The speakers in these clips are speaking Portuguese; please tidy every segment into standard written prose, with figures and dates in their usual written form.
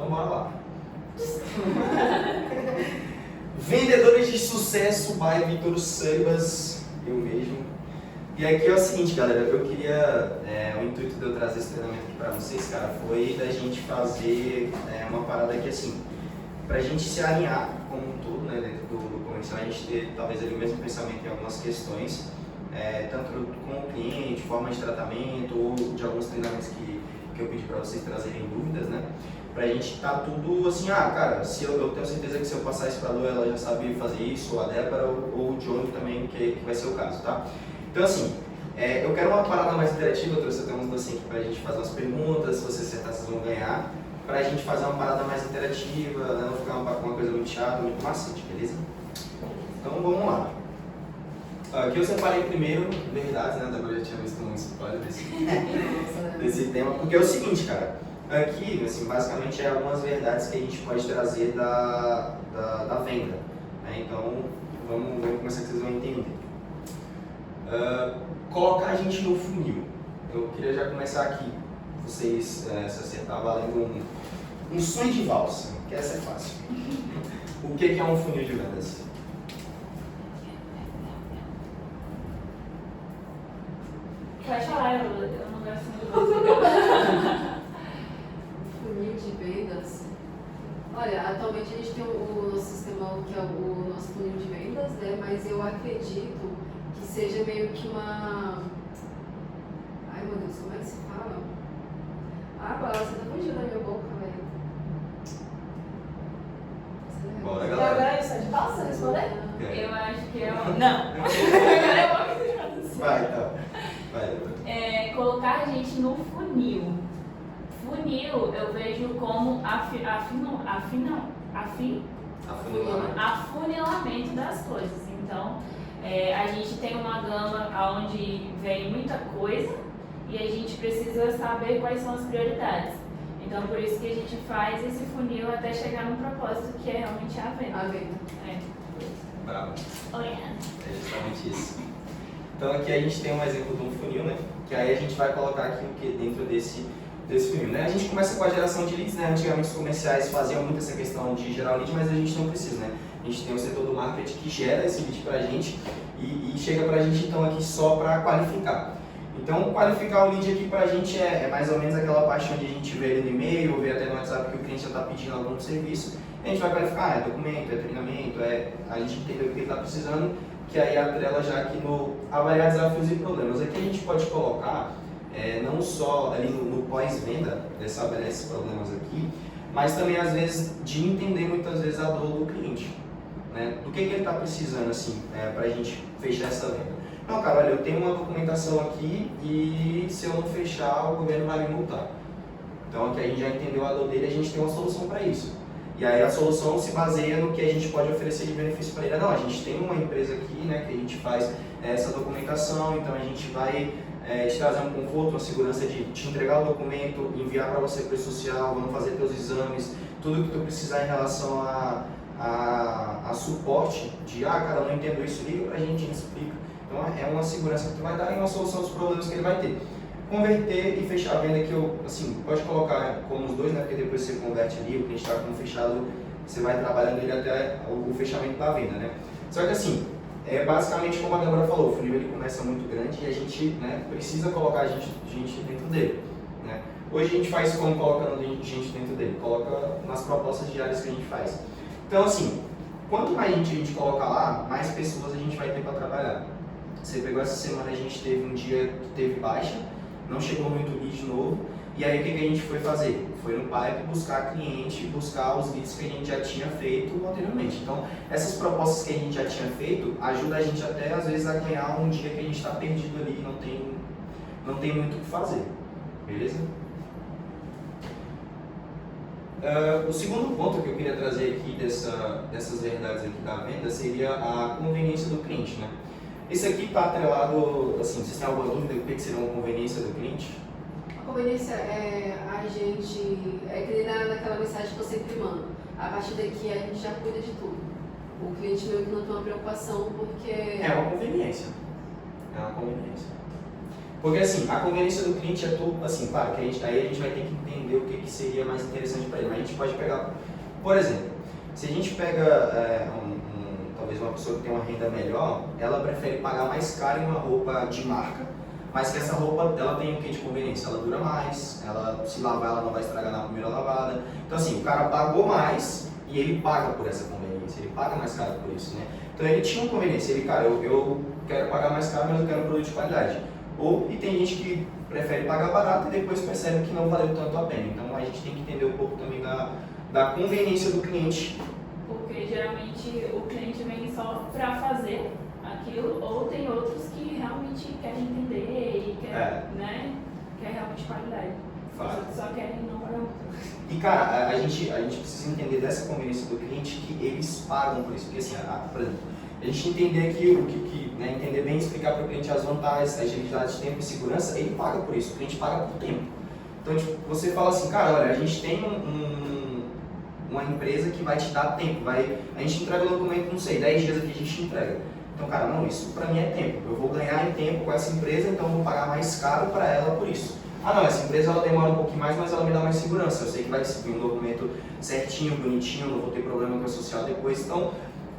Então bora lá. Vendedores de Sucesso by Vitor Seibas, eu mesmo. E aqui é o seguinte, galera, eu queria, o intuito de eu trazer esse treinamento aqui pra vocês, cara, foi da gente fazer uma parada aqui assim, pra gente se alinhar como um todo, né, dentro do comercial, a gente ter talvez ali o mesmo pensamento em algumas questões, tanto com o cliente, forma de tratamento, ou de alguns treinamentos que eu pedi pra vocês trazerem dúvidas, né, pra gente tá tudo assim, cara, se eu tenho certeza que se eu passar isso pra Lu, ela já sabe fazer isso, ou a Débora, ou o Johnny também, que vai ser o caso, tá? Então assim, eu quero uma parada mais interativa, eu trouxe até uns docinhos aqui pra gente fazer umas perguntas, se vocês acertar vocês vão ganhar, pra gente fazer uma parada mais interativa, né, não ficar uma coisa muito chata, muito maçante, beleza? Então vamos lá. Aqui eu separei primeiro verdades, né, eu já tinha visto um spoiler desse tema, porque é o seguinte, cara, aqui, assim, basicamente algumas verdades que a gente pode trazer da venda, né, então vamos começar que vocês vão entender. Colocar a gente no funil. Eu queria já começar aqui, vocês se acertar valendo um sonho de valsa, que essa é fácil. O que é um funil de vendas? Vai chorar, eu não gosto muito. Funil de vendas. Olha, atualmente a gente tem o nosso sistema que é o nosso funil de vendas, né? Mas eu acredito que seja meio que uma... Ai meu Deus, como é que se fala? Agora você tá fugindo da minha boca, velho. Bora, E galera. agora isso é de falsa responder? É. Eu acho que é uma... Não. Agora eu vou me traduzir. Vai, então. Vai. Colocar a gente no funil. Funil eu vejo como afunilamento das coisas. Então, a gente tem uma gama onde vem muita coisa e a gente precisa saber quais são as prioridades. Então, por isso que a gente faz esse funil até chegar no propósito, que é realmente a venda. A venda. Bravo. Olha. É justamente isso. Então aqui a gente tem um exemplo de um funil, né? Que aí a gente vai colocar aqui o que dentro desse funil, né? A gente começa com a geração de leads, né? Antigamente os comerciais faziam muito essa questão de gerar o lead, mas a gente não precisa, né? A gente tem o setor do marketing que gera esse lead pra gente e chega pra gente então aqui só pra qualificar. Então qualificar o lead aqui pra gente é mais ou menos aquela parte onde a gente vê ele no e-mail, ou vê até no WhatsApp que o cliente já está pedindo algum serviço. A gente vai qualificar, é documento, é treinamento, a gente entender o que ele está precisando, que aí atrela já aqui no avaliar desafios e problemas. Aqui a gente pode colocar não só ali no pós-venda, avaliar esses problemas aqui, mas também às vezes de entender muitas vezes a dor do cliente, né? Do que ele está precisando assim, para a gente fechar essa venda. Não, cara, olha, eu tenho uma documentação aqui e se eu não fechar o governo vai me multar. Então aqui a gente já entendeu a dor dele e a gente tem uma solução para isso. E aí a solução se baseia no que a gente pode oferecer de benefício para ele. Não, a gente tem uma empresa aqui, né, que a gente faz essa documentação, então a gente vai te trazer um conforto, uma segurança de te entregar o documento, enviar para você para o social, vamos fazer teus exames, tudo que tu precisar em relação a suporte de, cara, não entendo isso, liga pra gente explica. Então é uma segurança que tu vai dar e uma solução dos problemas que ele vai ter. Converter e fechar a venda que pode colocar como os dois, né? Porque depois você converte ali, o cliente está como fechado, você vai trabalhando ele até o fechamento da venda, né? Só que assim, basicamente como a Débora falou, o funil ele começa muito grande e a gente, né, precisa colocar a gente dentro dele, né? Hoje a gente faz como colocando gente dentro dele, coloca nas propostas diárias que a gente faz. Então assim, quanto mais gente a gente coloca lá, mais pessoas a gente vai ter para trabalhar. Você pegou essa semana, a gente teve um dia que teve baixa, não chegou muito lead novo, e aí o que a gente foi fazer? Foi no Pipe buscar cliente, buscar os leads que a gente já tinha feito anteriormente. Então, essas propostas que a gente já tinha feito, ajuda a gente até às vezes a ganhar um dia que a gente está perdido ali e não tem muito o que fazer, beleza? O segundo ponto que eu queria trazer aqui dessas verdades aqui da venda seria a conveniência do cliente, né? Esse aqui está atrelado, assim, vocês têm alguma dúvida do que seria uma conveniência do cliente? A conveniência é a gente, que nem naquela mensagem que eu sempre mando. A partir daqui a gente já cuida de tudo. O cliente meio que não tem uma preocupação porque... É uma conveniência. Porque assim, a conveniência do cliente é tudo, assim, claro, que aí a gente vai ter que entender o que seria mais interessante para ele. Mas a gente pode pegar, por exemplo, se a gente pega talvez uma pessoa que tem uma renda melhor, ela prefere pagar mais caro em uma roupa de marca, mas que essa roupa ela tem o que de conveniência? Ela dura mais, ela se lavar ela não vai estragar na primeira lavada. Então assim, o cara pagou mais e ele paga por essa conveniência, ele paga mais caro por isso, né? Então ele tinha uma conveniência, ele, cara, eu quero pagar mais caro, mas eu quero um produto de qualidade. E tem gente que prefere pagar barato e depois percebe que não valeu tanto a pena. Então a gente tem que entender um pouco também da conveniência do cliente. Porque geralmente o cliente vem só para fazer aquilo, ou tem outros que realmente querem entender e quer realmente qualidade. Os outros só querem não pagar muito. E cara, a gente precisa entender dessa conveniência do cliente que eles pagam por isso. Porque assim, por exemplo, a gente entender aqui, entender bem, explicar para o cliente as vantagens, a agilidade de tempo e segurança, ele paga por isso, o cliente paga por tempo. Então, tipo, você fala assim, cara, olha, a gente tem uma empresa que vai te dar tempo, a gente entrega o documento, não sei, 10 dias aqui a gente entrega. Então, cara, não, isso para mim é tempo, eu vou ganhar em tempo com essa empresa, então eu vou pagar mais caro para ela por isso. Ah não, essa empresa ela demora um pouquinho mais, mas ela me dá mais segurança, eu sei que vai seguir um documento certinho, bonitinho, não vou ter problema com a social depois. Então,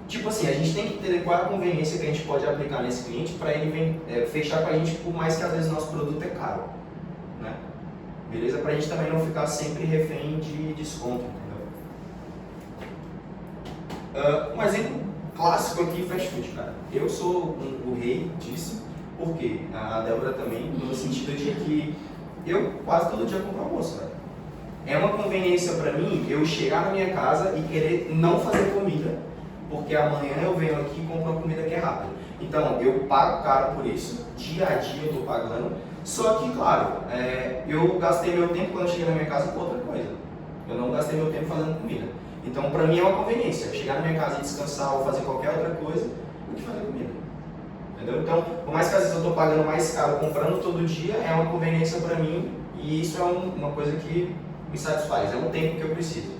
tipo assim, a gente tem que entender qual é a conveniência que a gente pode aplicar nesse cliente para ele fechar com a gente, por mais que às vezes nosso produto é caro, né? Beleza? Para a gente também não ficar sempre refém de desconto, entendeu? Um exemplo clássico aqui, fast food, cara. Eu sou o rei disso, porque a Débora também, no sentido de que eu quase todo dia compro almoço, velho. É uma conveniência para mim eu chegar na minha casa e querer não fazer comida, porque amanhã eu venho aqui e compro uma comida que é rápida. Então, eu pago caro por isso, dia a dia eu estou pagando, só que, claro, eu gastei meu tempo quando eu cheguei na minha casa com outra coisa. Eu não gastei meu tempo fazendo comida. Então, para mim é uma conveniência, chegar na minha casa e descansar ou fazer qualquer outra coisa do que fazer comida. Entendeu? Então, por mais que às vezes eu estou pagando mais caro comprando todo dia, é uma conveniência para mim e isso é uma coisa que me satisfaz, é um tempo que eu preciso.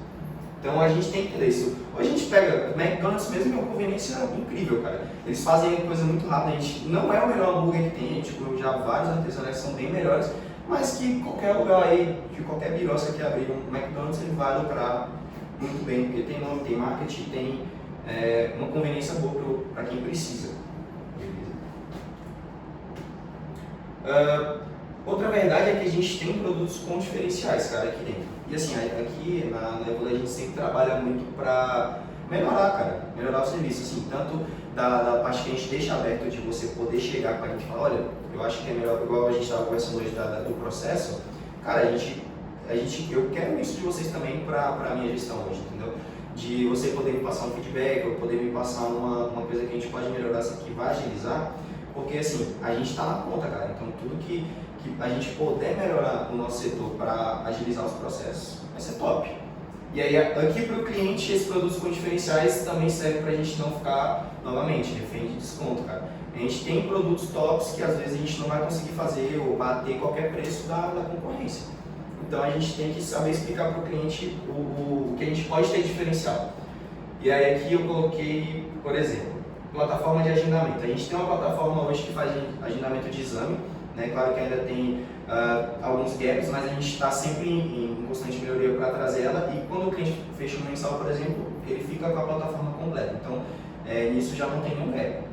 Então a gente tem que entender isso. Hoje a gente pega McDonald's mesmo, é uma conveniência incrível, cara. Eles fazem coisa muito rápida, a gente não é o melhor hambúrguer que tem, a gente comeu já vários artesanais que são bem melhores, mas que qualquer lugar aí, que qualquer birosca que abrir um McDonald's, ele vai lucrar muito bem, porque tem nome, tem marketing, tem uma conveniência boa para quem precisa. Outra verdade é que a gente tem produtos com diferenciais, cara, aqui dentro. E assim, aqui na Evoli a gente sempre trabalha muito para melhorar, cara, melhorar o serviço, assim, tanto da parte que a gente deixa aberto de você poder chegar para a gente e falar, olha, eu acho que é melhor, igual a gente estava conversando hoje do processo, cara, eu quero isso de vocês também para a minha gestão hoje, entendeu? De você poder me passar um feedback, ou poder me passar uma coisa que a gente pode melhorar, assim, que vai agilizar, porque assim, a gente está na ponta, cara, então tudo que a gente puder melhorar o nosso setor para agilizar os processos, vai ser top. E aí, aqui para o cliente, esses produtos com diferenciais também servem para a gente não ficar, novamente, refém de desconto, cara. A gente tem produtos tops que às vezes a gente não vai conseguir fazer ou bater qualquer preço da concorrência. Então a gente tem que saber explicar para o cliente o que a gente pode ter diferencial. E aí aqui eu coloquei, por exemplo, plataforma de agendamento. A gente tem uma plataforma hoje que faz agendamento de exame, né? Claro que ainda tem alguns gaps, mas a gente está sempre em constante melhoria para trazer ela e quando o cliente fecha um mensal, por exemplo, ele fica com a plataforma completa. Então, nisso já não tem nenhum gap.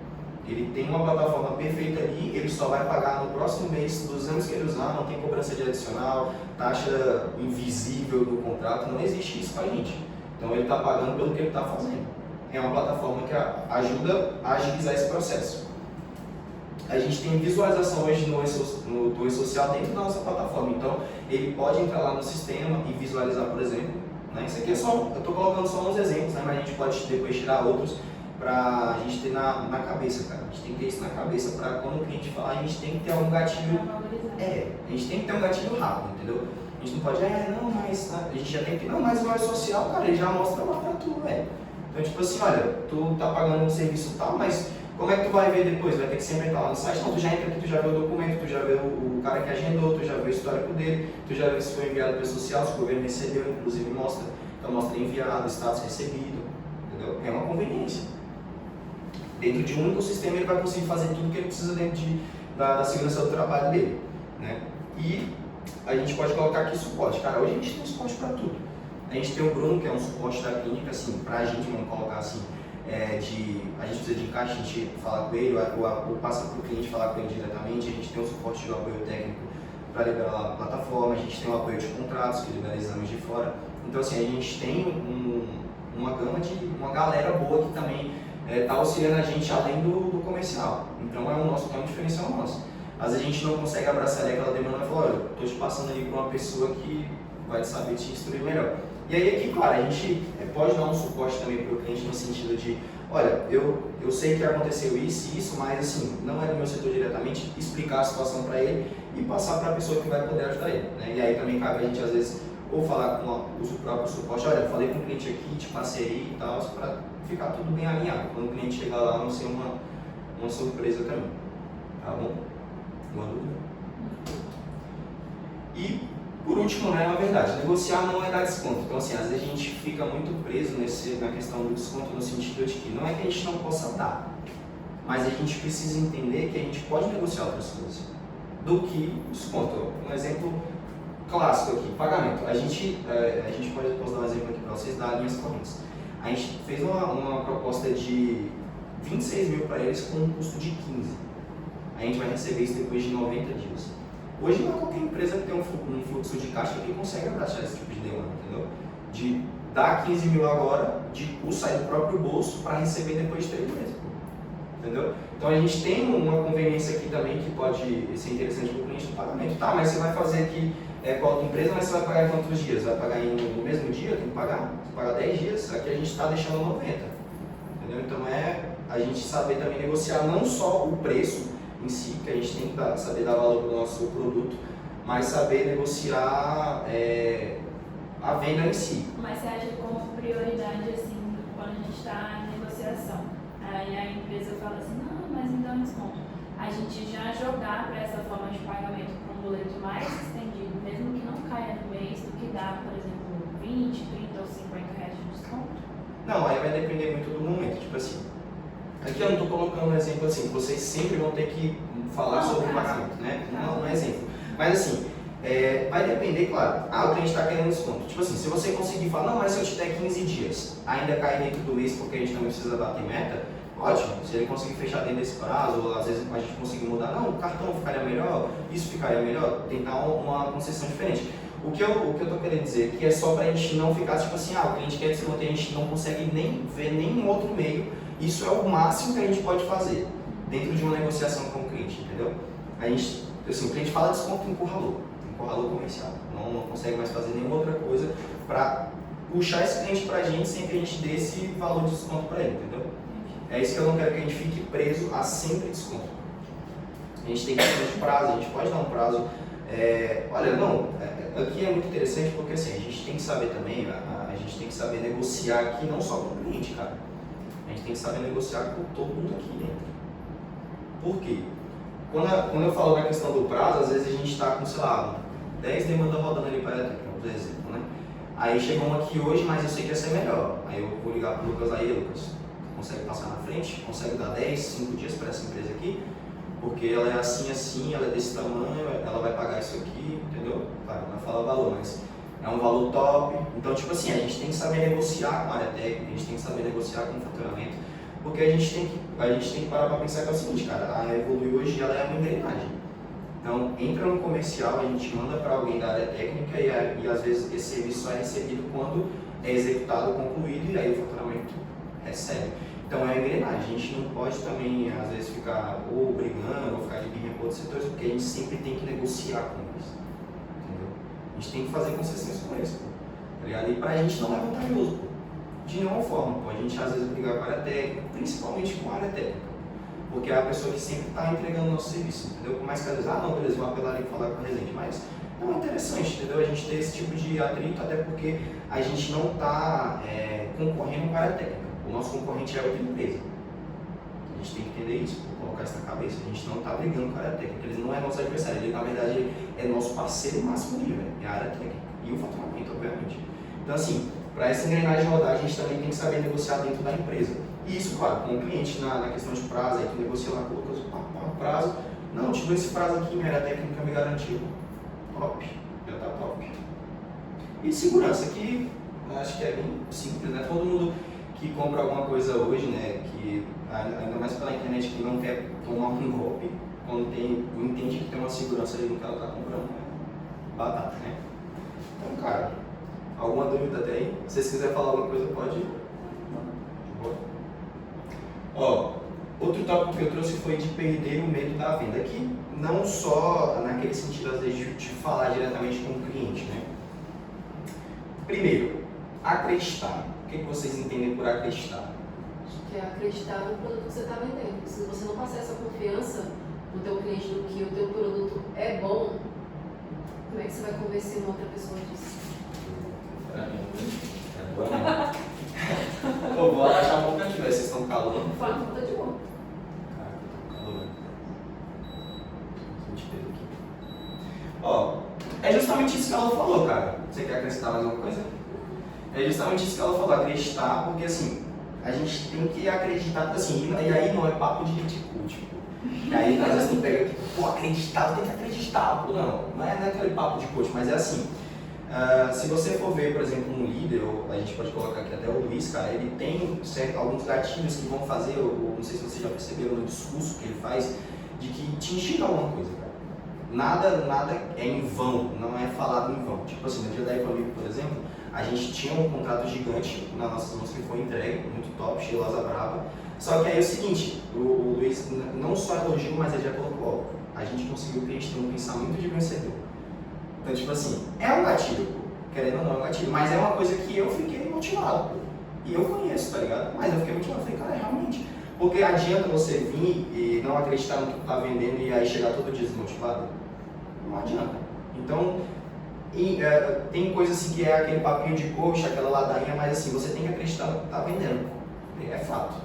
Ele tem uma plataforma perfeita ali, ele só vai pagar no próximo mês dos anos que ele usar, não tem cobrança de adicional, taxa invisível do contrato, não existe isso para a gente. Então, ele está pagando pelo que ele está fazendo. É uma plataforma que ajuda a agilizar esse processo. A gente tem visualização hoje do E-Social dentro da nossa plataforma, então ele pode entrar lá no sistema e visualizar, por exemplo, né? Isso aqui é só, eu estou colocando só uns exemplos, né? Mas a gente pode depois tirar outros para a gente ter na cabeça, cara. A gente tem que ter isso na cabeça para quando o cliente falar, a gente tem que ter um gatilho, a gente tem que ter um gatilho rápido, entendeu? A gente não pode, não, mas a gente já tem que, não, mas o E-Social, cara, ele já mostra lá para tu, velho. Então, tipo assim, olha, tu tá pagando um serviço tal, mas como é que tu vai ver depois? Vai ter que sempre entrar lá no site? Não, tu já entra aqui, tu já vê o documento, tu já vê o cara que agendou, tu já vê o histórico dele, tu já vê se foi enviado para o social, se o governo recebeu, inclusive mostra. Então mostra enviado, status recebido, entendeu? É uma conveniência. Dentro de um único sistema ele vai conseguir fazer tudo que ele precisa dentro da segurança do trabalho dele, né? E a gente pode colocar aqui suporte. Cara, hoje a gente tem suporte para tudo. A gente tem o Bruno, que é um suporte da clínica, assim, para a gente, vamos colocar assim, a gente precisa de encaixe, a gente fala com ele, ou passa para o cliente falar com ele diretamente. A gente tem o suporte de apoio técnico para liberar a plataforma, a gente tem o apoio de contratos, que libera exames de fora. Então, assim, a gente tem uma gama de uma galera boa que também está auxiliando a gente além do comercial. Então, é um diferencial nosso. Às vezes a gente não consegue abraçar ali aquela demanda e falar, olha, estou te passando ali para uma pessoa que vai saber te instruir melhor. E aí aqui, claro, a gente pode dar um suporte também para o cliente no sentido de, olha, eu sei que aconteceu isso e isso, mas assim, não é do meu setor diretamente, explicar a situação para ele e passar para a pessoa que vai poder ajudar ele, né? E aí também cabe a gente, às vezes, ou falar com o próprio suporte, olha, falei com o cliente aqui, te passei aí e tal, para ficar tudo bem alinhado, quando o cliente chegar lá não ser uma surpresa também, tá bom? Uma dúvida? E, por último, né, na verdade, negociar não é dar desconto. Então, assim, às vezes a gente fica muito preso na questão do desconto no sentido de que não é que a gente não possa dar, mas a gente precisa entender que a gente pode negociar outras coisas do que desconto. Um exemplo clássico aqui, pagamento. A gente posso dar um exemplo aqui para vocês das linhas correntes. A gente fez uma proposta de 26 mil para eles com um custo de 15. A gente vai receber isso depois de 90 dias. Hoje não é qualquer empresa que tem um fluxo de caixa que consegue abraçar esse tipo de demanda, entendeu? De dar 15 mil agora, de custo sair do próprio bolso para receber depois de 3 meses. Entendeu? Então a gente tem uma conveniência aqui também que pode ser interessante para o cliente do pagamento. Tá, mas você vai fazer aqui com a outra empresa, mas você vai pagar em quantos dias? Vai pagar no mesmo dia? Tem que pagar? Você paga 10 dias, aqui a gente está deixando 90. Entendeu? Então a gente saber também negociar não só o preço em si, que a gente tem que saber dar valor para o nosso produto, mas saber negociar a venda em si. Mas você acha como prioridade, assim, quando a gente está em negociação, aí a empresa fala assim, não, mas me dá um desconto. A gente já jogar para essa forma de pagamento para um boleto mais estendido, mesmo que não caia no mês, do que dá, por exemplo, 20, 30 ou 50 reais de desconto? Não, aí vai depender muito do momento, tipo assim. Aqui eu não estou colocando um exemplo assim, vocês sempre vão ter que falar sobre o pagamento, né? Não é exemplo. Mas assim, vai depender, claro. O cliente está querendo desconto. Tipo assim, se você conseguir falar, não, mas se eu te der 15 dias, ainda cai dentro do mês porque a gente também precisa bater meta, ótimo. Se ele conseguir fechar dentro desse prazo, ou às vezes a gente conseguir mudar, não, o cartão ficaria melhor, isso ficaria melhor, tentar uma concessão diferente. O que eu estou querendo dizer que é só para a gente não ficar tipo assim, o cliente quer desconto e a gente não consegue nem ver nenhum outro meio. Isso é o máximo que a gente pode fazer dentro de uma negociação com o cliente, entendeu? A gente, assim, o cliente fala desconto, encurralou comercial. Não consegue mais fazer nenhuma outra coisa para puxar esse cliente para a gente sem que a gente dê esse valor de desconto para ele, entendeu? É isso que eu não quero que a gente fique preso a sempre desconto. A gente tem questão de prazo, a gente pode dar um prazo. Aqui é muito interessante porque assim, a gente tem que saber também, a gente tem que saber negociar aqui não só com o cliente, cara. A gente tem que saber negociar com todo mundo aqui dentro. Por quê? Quando eu falo da questão do prazo, às vezes a gente está com, sei lá, 10 demandas rodando ali para a por exemplo, né? Aí chegou uma aqui hoje, mas eu sei que essa é melhor. Aí eu vou ligar para o Lucas aí, Lucas, consegue passar na frente? Consegue dar 10, 5 dias para essa empresa aqui? Porque ela é assim, ela é desse tamanho, ela vai pagar isso aqui, entendeu? Claro, não vai falar valor, mas é um valor top. Então, tipo assim, a gente tem que saber negociar com a área técnica, a gente tem que saber negociar com o faturamento, porque a gente tem que parar para pensar que é o seguinte, cara, a Evolui hoje ela é uma engrenagem. Então, entra no comercial, a gente manda para alguém da área técnica e às vezes esse serviço só é recebido quando é executado, concluído e aí o faturamento recebe. Então é uma engrenagem, a gente não pode também às vezes ficar ou brigando ou ficar de birra com outros setores, porque a gente sempre tem que negociar com eles. Entendeu? A gente tem que fazer concessões com eles, tá ligado? E pra gente não é vantajoso, pô. De nenhuma forma, pô. A gente às vezes brigar com a área técnica, principalmente com a área técnica, porque é a pessoa que sempre está entregando o nosso serviço, entendeu? Por mais que às vezes, não, beleza, vou apelar e falar com a Resende, mas não é interessante, entendeu? A gente ter esse tipo de atrito, até porque a gente não está concorrendo com a área técnica. O nosso concorrente é outra empresa. A gente tem que entender isso, colocar isso na cabeça. A gente não está brigando com a área técnica, eles não é nosso adversário, ele na verdade é nosso parceiro máximo nível, é a área técnica e o faturamento, obviamente. Então assim, para essa engrenagem rodar, a gente também tem que saber negociar dentro da empresa. E isso, claro, com o cliente na questão de prazo, aí que negocia lá, colocou o prazo, Não, tipo, esse prazo aqui, minha área técnica me garantiu. Top, já tá top. E segurança, que acho que é bem simples, né? Todo mundo que compra alguma coisa hoje, né, que ainda mais pela internet, que não quer tomar um golpe, quando entende que tem uma segurança ali no que ela está comprando, né? Batata, né? Então, cara, alguma dúvida até aí? Se vocês quiserem falar alguma coisa, pode ir. De boa. Ó, outro tópico que eu trouxe foi de perder o medo da venda. Aqui, não só naquele sentido, às vezes, de falar diretamente com o cliente, né? Primeiro, acreditar. O que vocês entendem por acreditar? Acho que é acreditar no produto que você está vendendo. Se você não passar essa confiança no teu cliente do que o teu produto é bom, como é que você vai convencer uma outra pessoa disso? É bom, né? Pô, vou achar um pouco aqui, velho. Vocês estão calando. Fala, tá de boa. Caraca, eu tô com calor, velho. Aqui. Ó, é justamente isso que ela falou, cara. Você quer acrescentar mais alguma coisa? É justamente isso que ela falou, acreditar, porque assim, a gente tem que acreditar, assim, e aí não é papo de ridículo, tipo. E aí às vezes tu pega aqui, pô, acreditar, tu tem que acreditar, pô, não é aquele papo de coach, mas é assim. Se você for ver, por exemplo, um líder, ou a gente pode colocar aqui até o Luiz, cara, ele tem alguns gatilhos que vão fazer, ou não sei se vocês já perceberam no discurso que ele faz, de que te instiga alguma coisa, cara. Nada é em vão, não é falado em vão. Tipo assim, no dia da Economic, por exemplo, a gente tinha um contrato gigante nas nossas mãos que foi entregue, muito top, cheirosa brava. Só que aí é o seguinte, o Luiz não só elogiou, mas ele já colocou, a gente conseguiu que a gente tenha um pensamento de vencedor. Então, tipo assim, é um gatilho, pô. Querendo ou não, é um gatilho, mas é uma coisa que eu fiquei motivado, pô. E eu conheço, tá ligado? Mas eu fiquei motivado, falei, cara, realmente. Porque adianta você vir e não acreditar no que tu tá vendendo e aí chegar todo dia desmotivado? Não adianta. Então, tem coisa assim que é aquele papinho de coach, aquela ladainha, mas assim, você tem que acreditar no que tu tá vendendo. É fato.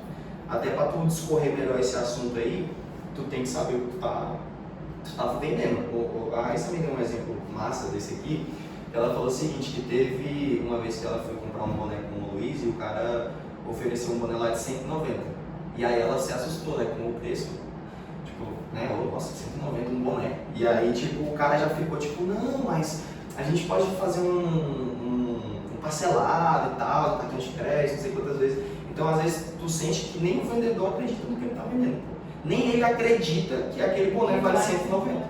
Até para tu discorrer melhor esse assunto aí, tu tem que saber o que tu tá vendendo. A Raíssa me deu um exemplo massa desse aqui. Ela falou o seguinte, que teve uma vez que ela foi comprar um boné com o Luiz e o cara ofereceu um boné lá de 190. E aí ela se assustou, né, com o preço. Tipo, né, nossa, 190 um boné. E aí, tipo, o cara já ficou tipo, não, mas a gente pode fazer um parcelado e tal, um cartão de crédito, não sei quantas vezes. Então, às vezes, tu sente que nem o vendedor acredita no que ele está vendendo. Nem ele acredita que aquele boné vale 190.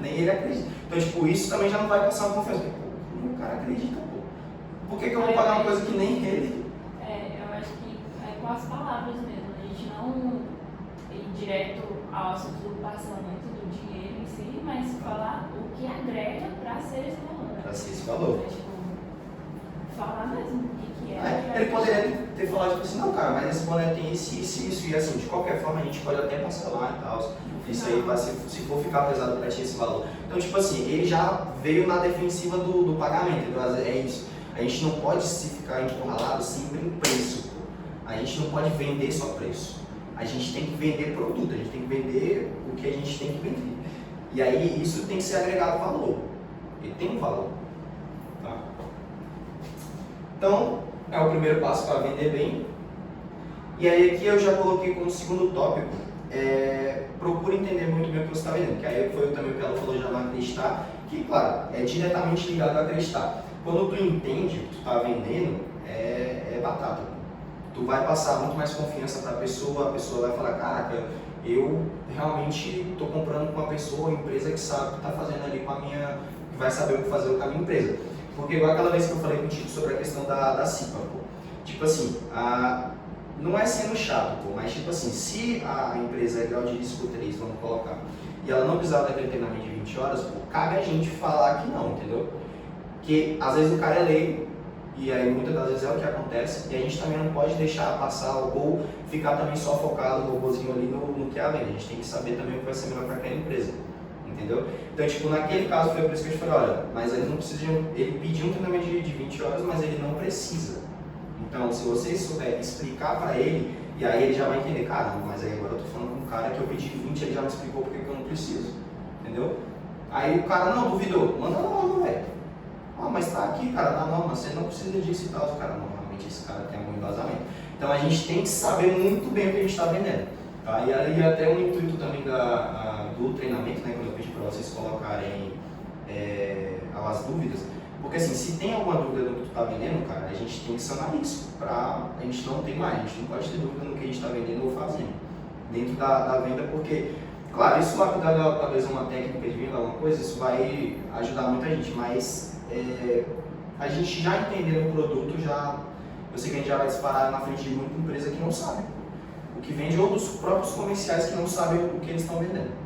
Nem ele acredita. Então, tipo, isso também já não vai passar uma confiança. Pô, o cara acredita, pô. Por que eu vou pagar uma coisa que nem ele? Eu acho que é com as palavras mesmo. A gente não ir direto ao assunto do parcelamento do dinheiro em si, mas falar o que agrega para ser esse valor. Para ser esse valor. Tipo, falar mesmo o que é. Ele poderia ter falado tipo assim, não, cara, mas esse boné tem isso, e assim, de qualquer forma a gente pode até parcelar e tal. Isso aí vai se for ficar pesado para ti esse valor. Então, tipo assim, ele já veio na defensiva do pagamento, então é isso. A gente não pode se ficar encurralado sempre em preço. A gente não pode vender só preço. A gente tem que vender produto, a gente tem que vender o que a gente tem que vender. E aí isso tem que ser agregado valor. Ele tem um valor. Tá? Então, é o primeiro passo para vender bem. E aí aqui eu já coloquei como segundo tópico, procura entender muito bem o que você está vendendo. Que aí foi também o que ela falou já no acreditar, que claro, é diretamente ligado a acreditar. Quando tu entende o que tu está vendendo, é batata. Tu vai passar muito mais confiança para a pessoa vai falar, caraca, eu realmente estou comprando com uma pessoa, uma empresa que sabe o que está fazendo ali com a minha, que vai saber o que fazer com a minha empresa. Porque igual aquela vez que eu falei contigo sobre a questão da CIPA, pô. Tipo assim, não é sendo chato, pô, mas tipo assim, se a empresa é grau de risco 3, vamos colocar, e ela não precisar daquele treinamento de 20 horas, pô, cabe a gente falar que não, entendeu? Que às vezes o cara é leigo, e aí muitas das vezes é o que acontece, e a gente também não pode deixar passar ou ficar também só focado no robôzinho ali no que é a venda. A gente tem que saber também o que vai ser melhor para aquela empresa, entendeu? Então, tipo, naquele caso foi por isso que eu te falei, olha, mas eles não precisam, ele pediu um treinamento de 20 horas, mas ele não precisa. Então, se você souber explicar para ele, e aí ele já vai entender, caramba, mas aí agora eu tô falando com um cara que eu pedi 20, ele já me explicou porque que eu não preciso, entendeu? Aí o cara, não, duvidou, manda na norma, velho. Mas tá aqui, cara, na norma, você não precisa disso e tal. O cara, normalmente esse cara tem algum embasamento. Então a gente tem que saber muito bem o que a gente está vendendo. Tá? E aí até um intuito também da do treinamento, né, quando eu pedi para vocês colocarem as dúvidas, porque assim, se tem alguma dúvida no que tu está vendendo, cara, a gente tem que sanar isso, para a gente não ter mais, a gente não pode ter dúvida no que a gente está vendendo ou fazendo dentro da venda, porque, claro, isso vai dar talvez uma técnica de venda, alguma coisa, isso vai ajudar muita gente, mas a gente já entendendo o produto, eu sei que a gente já vai disparar na frente de muita empresa que não sabe o que vende, ou dos próprios comerciais que não sabem o que eles estão vendendo.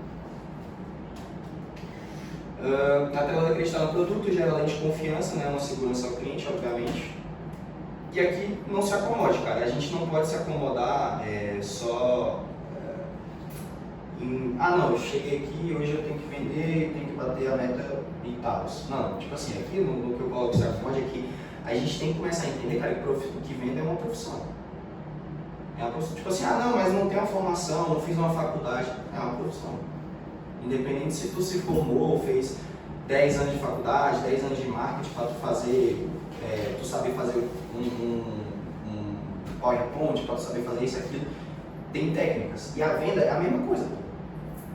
A tela de acreditar no produto gera além de confiança, né, uma segurança ao cliente, obviamente. E aqui não se acomode, cara. A gente não pode se acomodar só não, eu cheguei aqui, hoje eu tenho que vender, tenho que bater a meta e tal. Não, tipo assim, aqui no que eu coloco se acomode aqui, a gente tem que começar a entender, cara, que o que vende é uma profissão. É uma profissão. Tipo assim, não, mas não tenho uma formação, não fiz uma faculdade. É uma profissão. Independente se tu se formou, fez 10 anos de faculdade, 10 anos de marketing para tu fazer, tu saber fazer um PowerPoint, para tu saber fazer isso e aquilo, tem técnicas. E a venda é a mesma coisa, pô.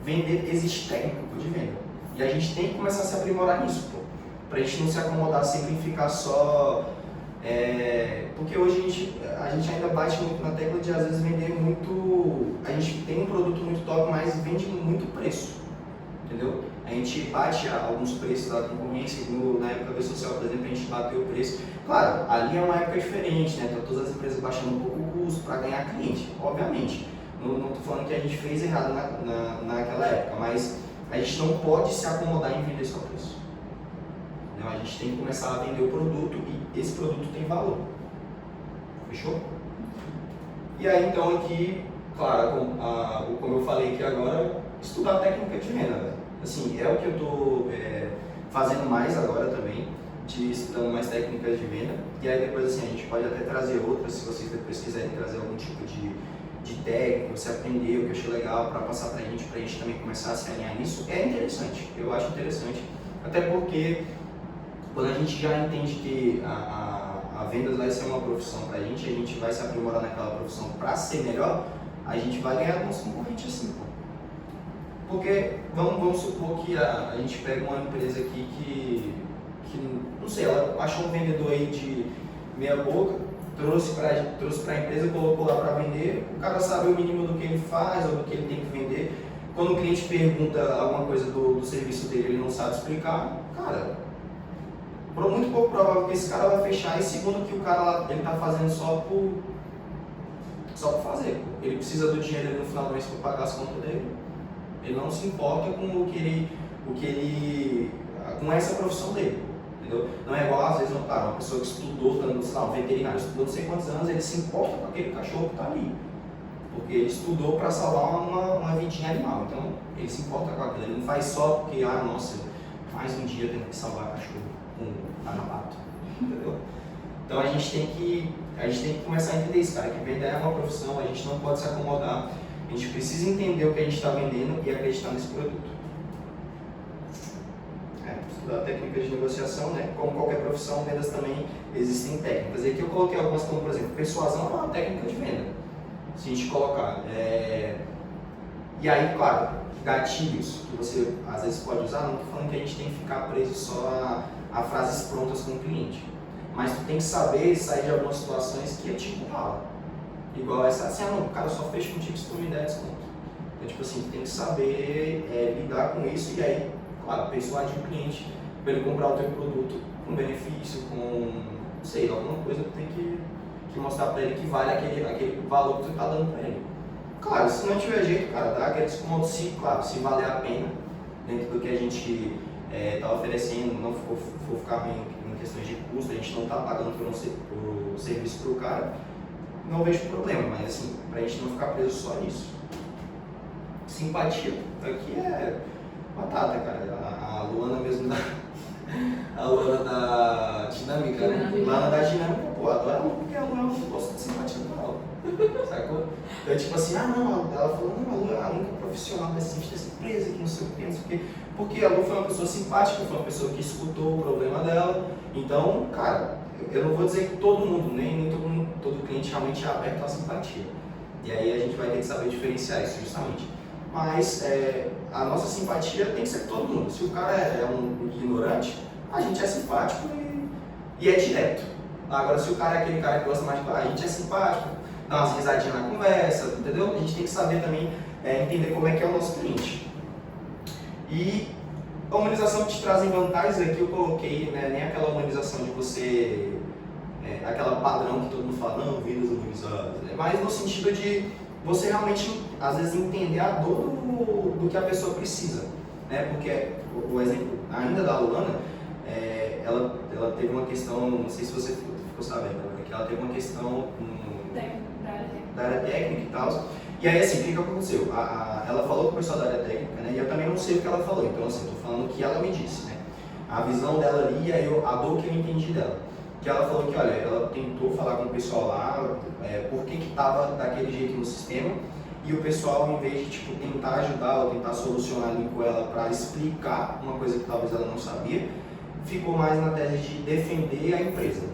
Vender, existe técnica de venda. E a gente tem que começar a se aprimorar nisso, pô. Pra gente não se acomodar sempre em ficar só... porque hoje a gente ainda bate muito na tecla de às vezes vender muito... A gente tem um produto muito top, mas vende muito preço. Entendeu? A gente bate alguns preços da concorrência, na época do social, por exemplo, a gente bateu o preço. Claro, ali é uma época diferente, né? Então todas as empresas baixando um pouco o custo para ganhar cliente, obviamente. Não estou falando que a gente fez errado naquela época, mas a gente não pode se acomodar em vender só preço. Então, a gente tem que começar a vender o produto e esse produto tem valor. Fechou? E aí então aqui, claro, como eu falei aqui agora, estudar a técnica de venda, velho. Assim, é o que eu estou fazendo mais agora também, estudando mais técnicas de venda. E aí depois assim, a gente pode até trazer outras, se vocês depois quiserem trazer algum tipo de técnica, você aprender o que achou legal para passar pra gente também começar a se alinhar nisso. É interessante, eu acho interessante. Até porque quando a gente já entende que a vendas vai ser uma profissão pra gente, a gente vai se aprimorar naquela profissão para ser melhor, a gente vai ganhar do nosso concorrente assim, pô. Porque vamos supor que a gente pega uma empresa aqui que, não sei, ela achou um vendedor aí de meia boca, trouxe para a empresa, colocou lá para vender, o cara sabe o mínimo do que ele faz ou do que ele tem que vender. Quando o cliente pergunta alguma coisa do serviço dele, ele não sabe explicar, cara, muito pouco provável que esse cara vai fechar, e segundo que o cara lá, ele está fazendo só por fazer. Ele precisa do dinheiro no final do mês para pagar as contas dele. Ele não se importa com com essa profissão dele, entendeu? Não é igual às vezes uma pessoa que estudou, sei lá, um veterinário, estudou não sei quantos anos, ele se importa com aquele cachorro que está ali, porque ele estudou para salvar uma vidinha animal, então ele se importa com aquilo, ele não faz só porque, nossa, mais um dia tem que salvar cachorro com anabato, entendeu? Então a gente tem que começar a entender isso, cara, que venda é uma profissão, a gente não pode se acomodar. A gente precisa entender o que a gente está vendendo e acreditar nesse produto. Estudar técnicas de negociação, né? Como qualquer profissão, vendas também existem técnicas. E aqui eu coloquei algumas como, por exemplo, persuasão é uma técnica de venda. Se a gente colocar. E aí, claro, gatilhos que você às vezes pode usar, não estou falando que a gente tem que ficar preso só a frases prontas com o cliente. Mas tu tem que saber sair de algumas situações que é tipo rala. Igual essa, assim, o cara só fecha contigo se tu me der desconto. Então, tipo assim, tem que saber lidar com isso e aí, claro, persuadir o cliente para ele comprar o teu produto com benefício, com, não sei, alguma coisa que tem que mostrar para ele que vale aquele valor que tu tá dando para ele. Claro, se não tiver jeito, cara, dá aquele desconto, se valer a pena, dentro do que a gente tá oferecendo, não for ficar em questões de custo, a gente não tá pagando por serviço pro cara, não vejo problema, mas assim, pra gente não ficar preso só nisso. Simpatia, aqui é batata, cara. A Luana mesmo a Luana da Dinâmica, Luana da Dinâmica, pô, adora ela porque a Luana não gosta de simpatia com ela, sacou? Então, tipo assim, ela falou, não, a Lu é a única profissional dessa empresa, que não sei o que, não sei o que, porque a Lu foi uma pessoa simpática, foi uma pessoa que escutou o problema dela, então, cara, eu não vou dizer que todo mundo, nem todo cliente realmente é aberto à simpatia. E aí a gente vai ter que saber diferenciar isso justamente. mas a nossa simpatia tem que ser com todo mundo. Se o cara é um ignorante, a gente é simpático e é direto. Agora, se o cara é aquele cara que gosta mais de a gente é simpático, dá umas risadinhas na conversa, entendeu? A gente tem que saber também entender como é que é o nosso cliente. E a humanização que te trazem vantagens aqui eu coloquei, né, nem aquela humanização de você, aquela padrão que todo mundo fala, não, vidas humanizadas, mas no sentido de você realmente, às vezes, entender a dor do que a pessoa precisa, né? Porque o exemplo ainda da Luana, ela teve uma questão, não sei se você ficou sabendo, né, que ela teve uma questão da área técnica e tal. E aí, assim, o que aconteceu? Ela falou com o pessoal da área técnica, né? E eu também não sei o que ela falou, então, assim, estou falando o que ela me disse, né? A visão dela ali e a dor que eu entendi dela. Que ela falou que, olha, ela tentou falar com o pessoal lá, por que estava daquele jeito no sistema, e o pessoal, em vez de, tipo, tentar ajudar ou tentar solucionar ali com ela para explicar uma coisa que talvez ela não sabia, ficou mais na tese de defender a empresa,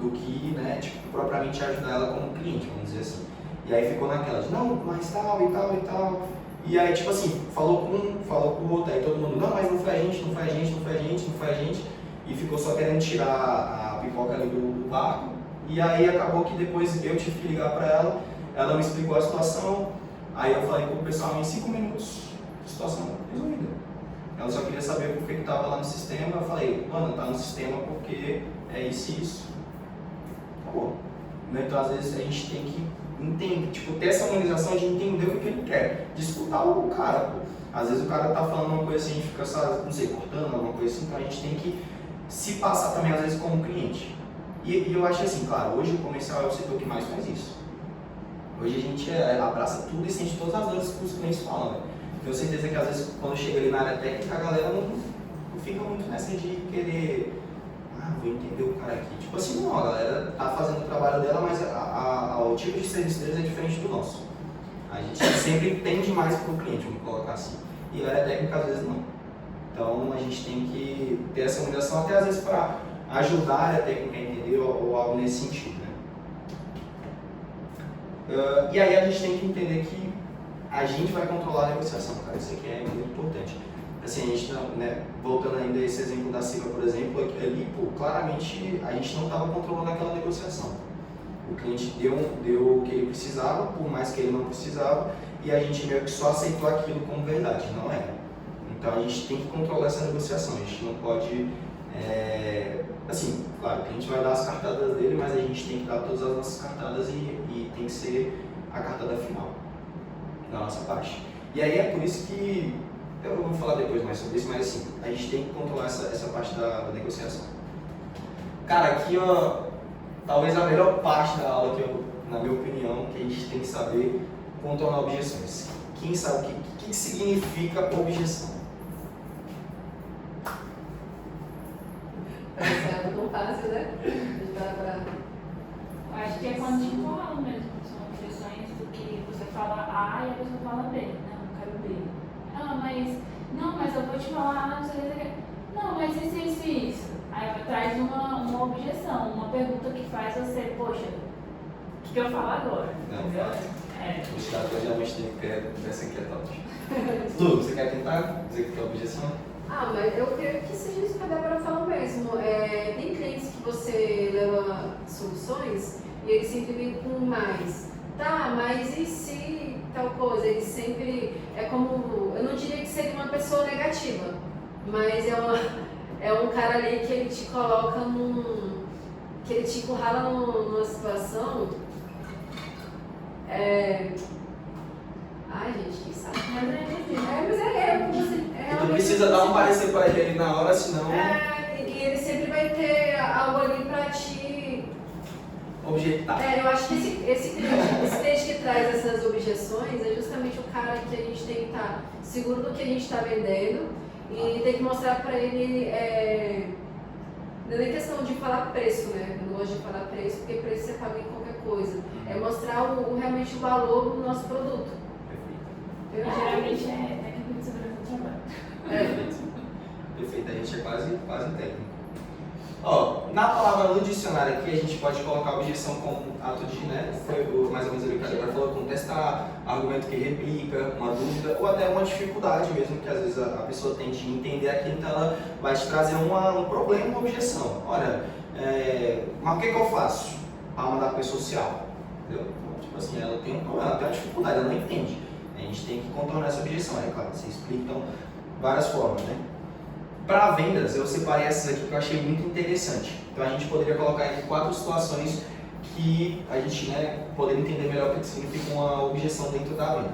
do que, né, tipo, propriamente ajudar ela como cliente, vamos dizer assim. E aí ficou naquela de, não, mas tal e tal e tal. E aí, tipo assim, falou com um, falou com o outro, aí todo mundo, não, mas não foi a gente, não foi a gente, não foi a gente, não foi a gente. E ficou só querendo tirar a pipoca ali do barco. E aí acabou que depois eu tive que ligar pra ela me explicou a situação. Aí eu falei com o pessoal em 5 minutos, situação resolvida. Ela só queria saber por que estava lá no sistema. Eu falei, mano, tá no sistema porque é isso e isso. Acabou. Então, às vezes, a gente tem que entender, tipo, ter essa humanização de entender o que ele quer, de escutar o cara, pô. Às vezes o cara tá falando uma coisa assim, a gente fica, sabe, não sei, cortando alguma coisa assim, então a gente tem que se passar também, às vezes, como cliente. E eu acho assim, claro, hoje o comercial é o setor que mais faz isso. Hoje a gente abraça tudo e sente todas as dores que os clientes falam, né? Tenho certeza que, às vezes, quando chega ali na área técnica, a galera não fica muito nessa de querer... vou entender o cara aqui. Tipo assim, não, a galera tá fazendo o trabalho dela, mas o tipo de serviço deles é diferente do nosso. A gente sempre tende mais pro cliente, vamos colocar assim. E a área técnica, às vezes, não. Então, a gente tem que ter essa humilhação, até às vezes para ajudar a área técnica a entender ou algo nesse sentido, né? E aí a gente tem que entender que a gente vai controlar a negociação, cara. Isso aqui é muito importante. Assim, a gente, né, voltando ainda a esse exemplo da Silva, por exemplo, ali, pô, claramente a gente não estava controlando aquela negociação. O cliente deu o que ele precisava, por mais que ele não precisava, e a gente meio que só aceitou aquilo como verdade, não era. Então a gente tem que controlar essa negociação, a gente não pode, assim, claro, o cliente vai dar as cartadas dele, mas a gente tem que dar todas as nossas cartadas e tem que ser a cartada final da nossa parte. E aí é por isso que eu vou falar depois mais sobre isso, mas assim, a gente tem que controlar essa parte da negociação. Cara, aqui ó, talvez a melhor parte da aula que na minha opinião, que a gente tem que saber contornar objeções. Quem sabe o que significa objeção? É tão fácil, né? Eu acho que é quando te falam mesmo, são objeções do que você fala A e a pessoa fala B, né? Eu não quero B. Mas eu vou te falar, não sei o que. Não, mas isso. Aí traz uma objeção, uma pergunta que faz você, poxa, o que eu falo agora? Não, entendeu? Os caras geralmente têm que essa aqui é top. Lu, você quer tentar dizer que tem objeção? Mas eu creio que seja isso que a Débora falou mesmo. Tem clientes que você leva soluções e eles sempre vêm com mais. Tá, mas e se tal coisa? Ele sempre é como, eu não diria que seria uma pessoa negativa, mas é um cara ali que ele te coloca que ele te encurrala numa situação. Ai, gente, quem sabe? Mas Tu precisa dar um parecer para ele na hora, senão... E ele sempre vai ter algo ali pra te... objetar. Eu acho que esse cliente que traz essas objeções é justamente o cara que a gente tem que estar seguro do que a gente está vendendo e tem que mostrar para ele, não é nem questão de falar preço, né? Eu não gosto de falar preço porque preço você paga em qualquer coisa. É mostrar realmente o valor do nosso produto. geralmente é técnico de segurança do trabalho. Perfeito, a gente é quase técnico. Ó, na palavra no dicionário aqui a gente pode colocar objeção como ato de, né? Foi mais ou menos ali que a galera falou, contestar, argumento que replica, uma dúvida ou até uma dificuldade mesmo, que às vezes a pessoa tem de entender aquilo, então ela vai te trazer um problema, uma objeção. Olha, mas o que eu faço para mandar para o social? Entendeu? Tipo assim, ela tem um problema, ela tem uma dificuldade, ela não entende. A gente tem que contornar essa objeção, é claro, você explica então várias formas, né? Para vendas, eu separei essas aqui que eu achei muito interessante. Então a gente poderia colocar aqui 4 situações que a gente, né, poderia entender melhor o que significa uma objeção dentro da venda.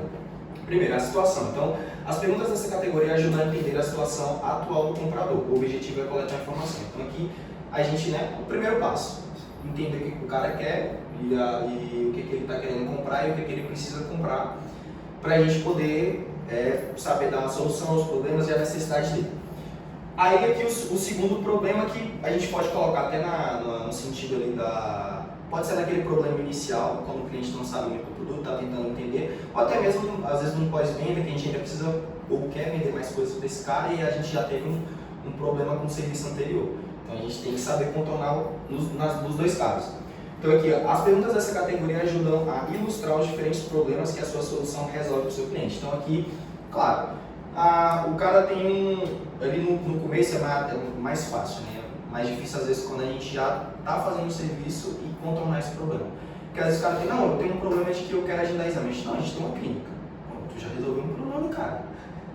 Primeiro, a situação. Então, as perguntas dessa categoria ajudam a entender a situação atual do comprador. O objetivo é coletar informação. Então aqui a gente, né, o primeiro passo, entender o que o cara quer e o que ele está querendo comprar e o que ele precisa comprar, para a gente poder saber dar uma solução aos problemas e às necessidades dele. Aí aqui o segundo problema que a gente pode colocar até no sentido ali pode ser naquele problema inicial, quando o cliente não sabe muito do produto, está tentando entender, ou até mesmo às vezes no pós-venda, que a gente ainda precisa ou quer vender mais coisas desse cara e a gente já teve um problema com o serviço anterior. Então a gente tem que saber contornar nos dois casos. Então aqui, as perguntas dessa categoria ajudam a ilustrar os diferentes problemas que a sua solução resolve para o seu cliente. Então aqui, claro, o cara tem ali no começo é mais fácil, né? Mais difícil às vezes quando a gente já está fazendo o serviço e contornar esse problema. Porque às vezes o cara tem, não, eu tenho um problema de que eu quero agendar exame. Não, a gente tem uma clínica. Tu já resolveu um problema, cara.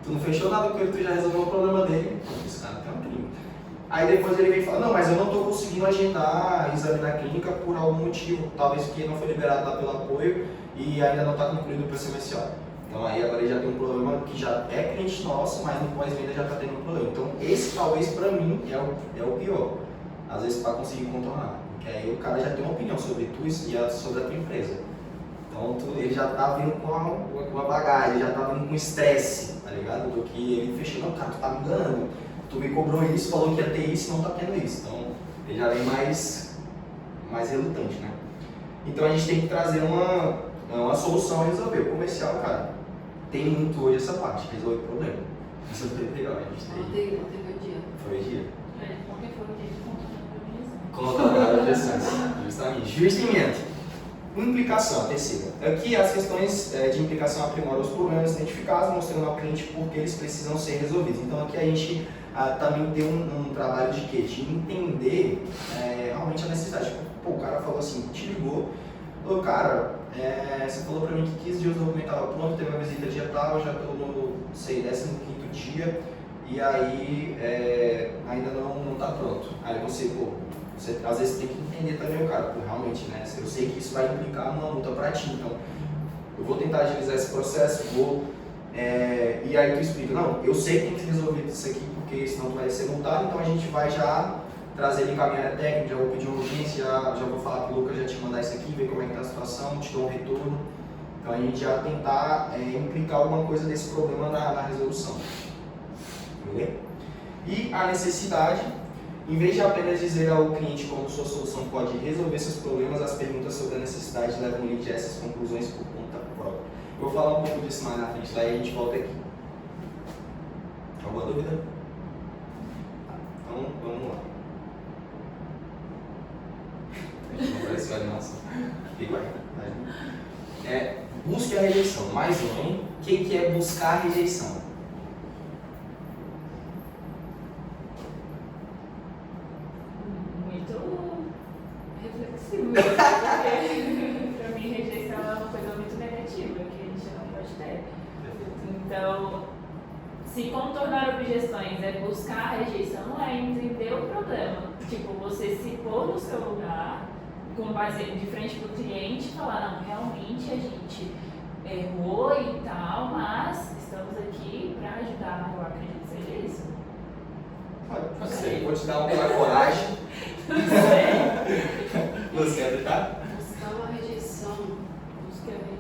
Tu não fechou nada com ele, tu já resolveu o problema dele. Não, esse cara tem uma clínica. Aí depois ele vem e fala, não, mas eu não estou conseguindo agendar exame na clínica por algum motivo. Talvez porque não foi liberado lá pelo apoio e ainda não está concluído o processo inicial. Então aí agora ele já tem um problema que já é cliente nosso, mas no pós-venda já está tendo um problema. Então esse talvez para mim é o pior, às vezes para conseguir contornar. Porque aí o cara já tem uma opinião sobre tu e sobre a tua empresa. Então ele já está vindo com uma bagagem, já está vindo com estresse, tá ligado? Do que ele fechou, não, cara, tu tá me enganando. Tu me cobrou isso, falou que ia ter isso e não tá tendo isso. Então ele já vem mais relutante, né? Então a gente tem que trazer uma solução a resolver. O comercial, cara, tem muito hoje essa parte, resolver o problema. Isso foi legal, a gente tem. Ontem foi o dia. Foi o dia. Ontem foi o dia de Contornar a objeção. Justamente. Investimento. Implicação, a terceira. Aqui as questões de implicação aprimoram os problemas identificados, mostrando ao cliente por que eles precisam ser resolvidos. Então aqui a gente também tem um trabalho de quê? De entender realmente a necessidade. Pô, o cara falou assim, te ligou, falou, cara, você falou pra mim que 15 dias o documento estava pronto, teve uma visita dia tal, já estou no, 15º dia, e aí ainda não está pronto. Aí você às vezes tem que entender também o cara, porque realmente, né, eu sei que isso vai implicar uma multa para ti, então eu vou tentar agilizar esse processo, e aí tu explica, não, eu sei que tem que resolver isso aqui, porque senão tu vai ser multado, então a gente vai já trazer ele encaminhada técnica, já vou pedir uma urgência, já vou falar pro Lucas já te mandar isso aqui, ver como é que tá a situação, te dou um retorno. Então a gente já tentar implicar alguma coisa desse problema na resolução. Beleza? E a necessidade, em vez de apenas dizer ao cliente como sua solução pode resolver seus problemas, as perguntas sobre a necessidade levam ele a essas conclusões por conta própria. Eu vou falar um pouco disso mais na frente, daí a gente volta aqui. Alguma dúvida? Então, vamos lá. Não apareceu a animação. Busque a rejeição. Mais um, hein? O que é buscar a rejeição? Muito reflexivo. Porque pra mim rejeição é uma coisa muito negativa que a gente não pode ter. Então, se contornar objeções é buscar a rejeição, é entender o problema. Tipo, você se pôr no seu lugar, com base de frente para o cliente, falar, não, realmente a gente errou e tal, mas estamos aqui para ajudar, eu acredito que seja isso. Pode ser, vou te dar uma coragem. Não sei. Você acreditar? Buscar uma rejeição.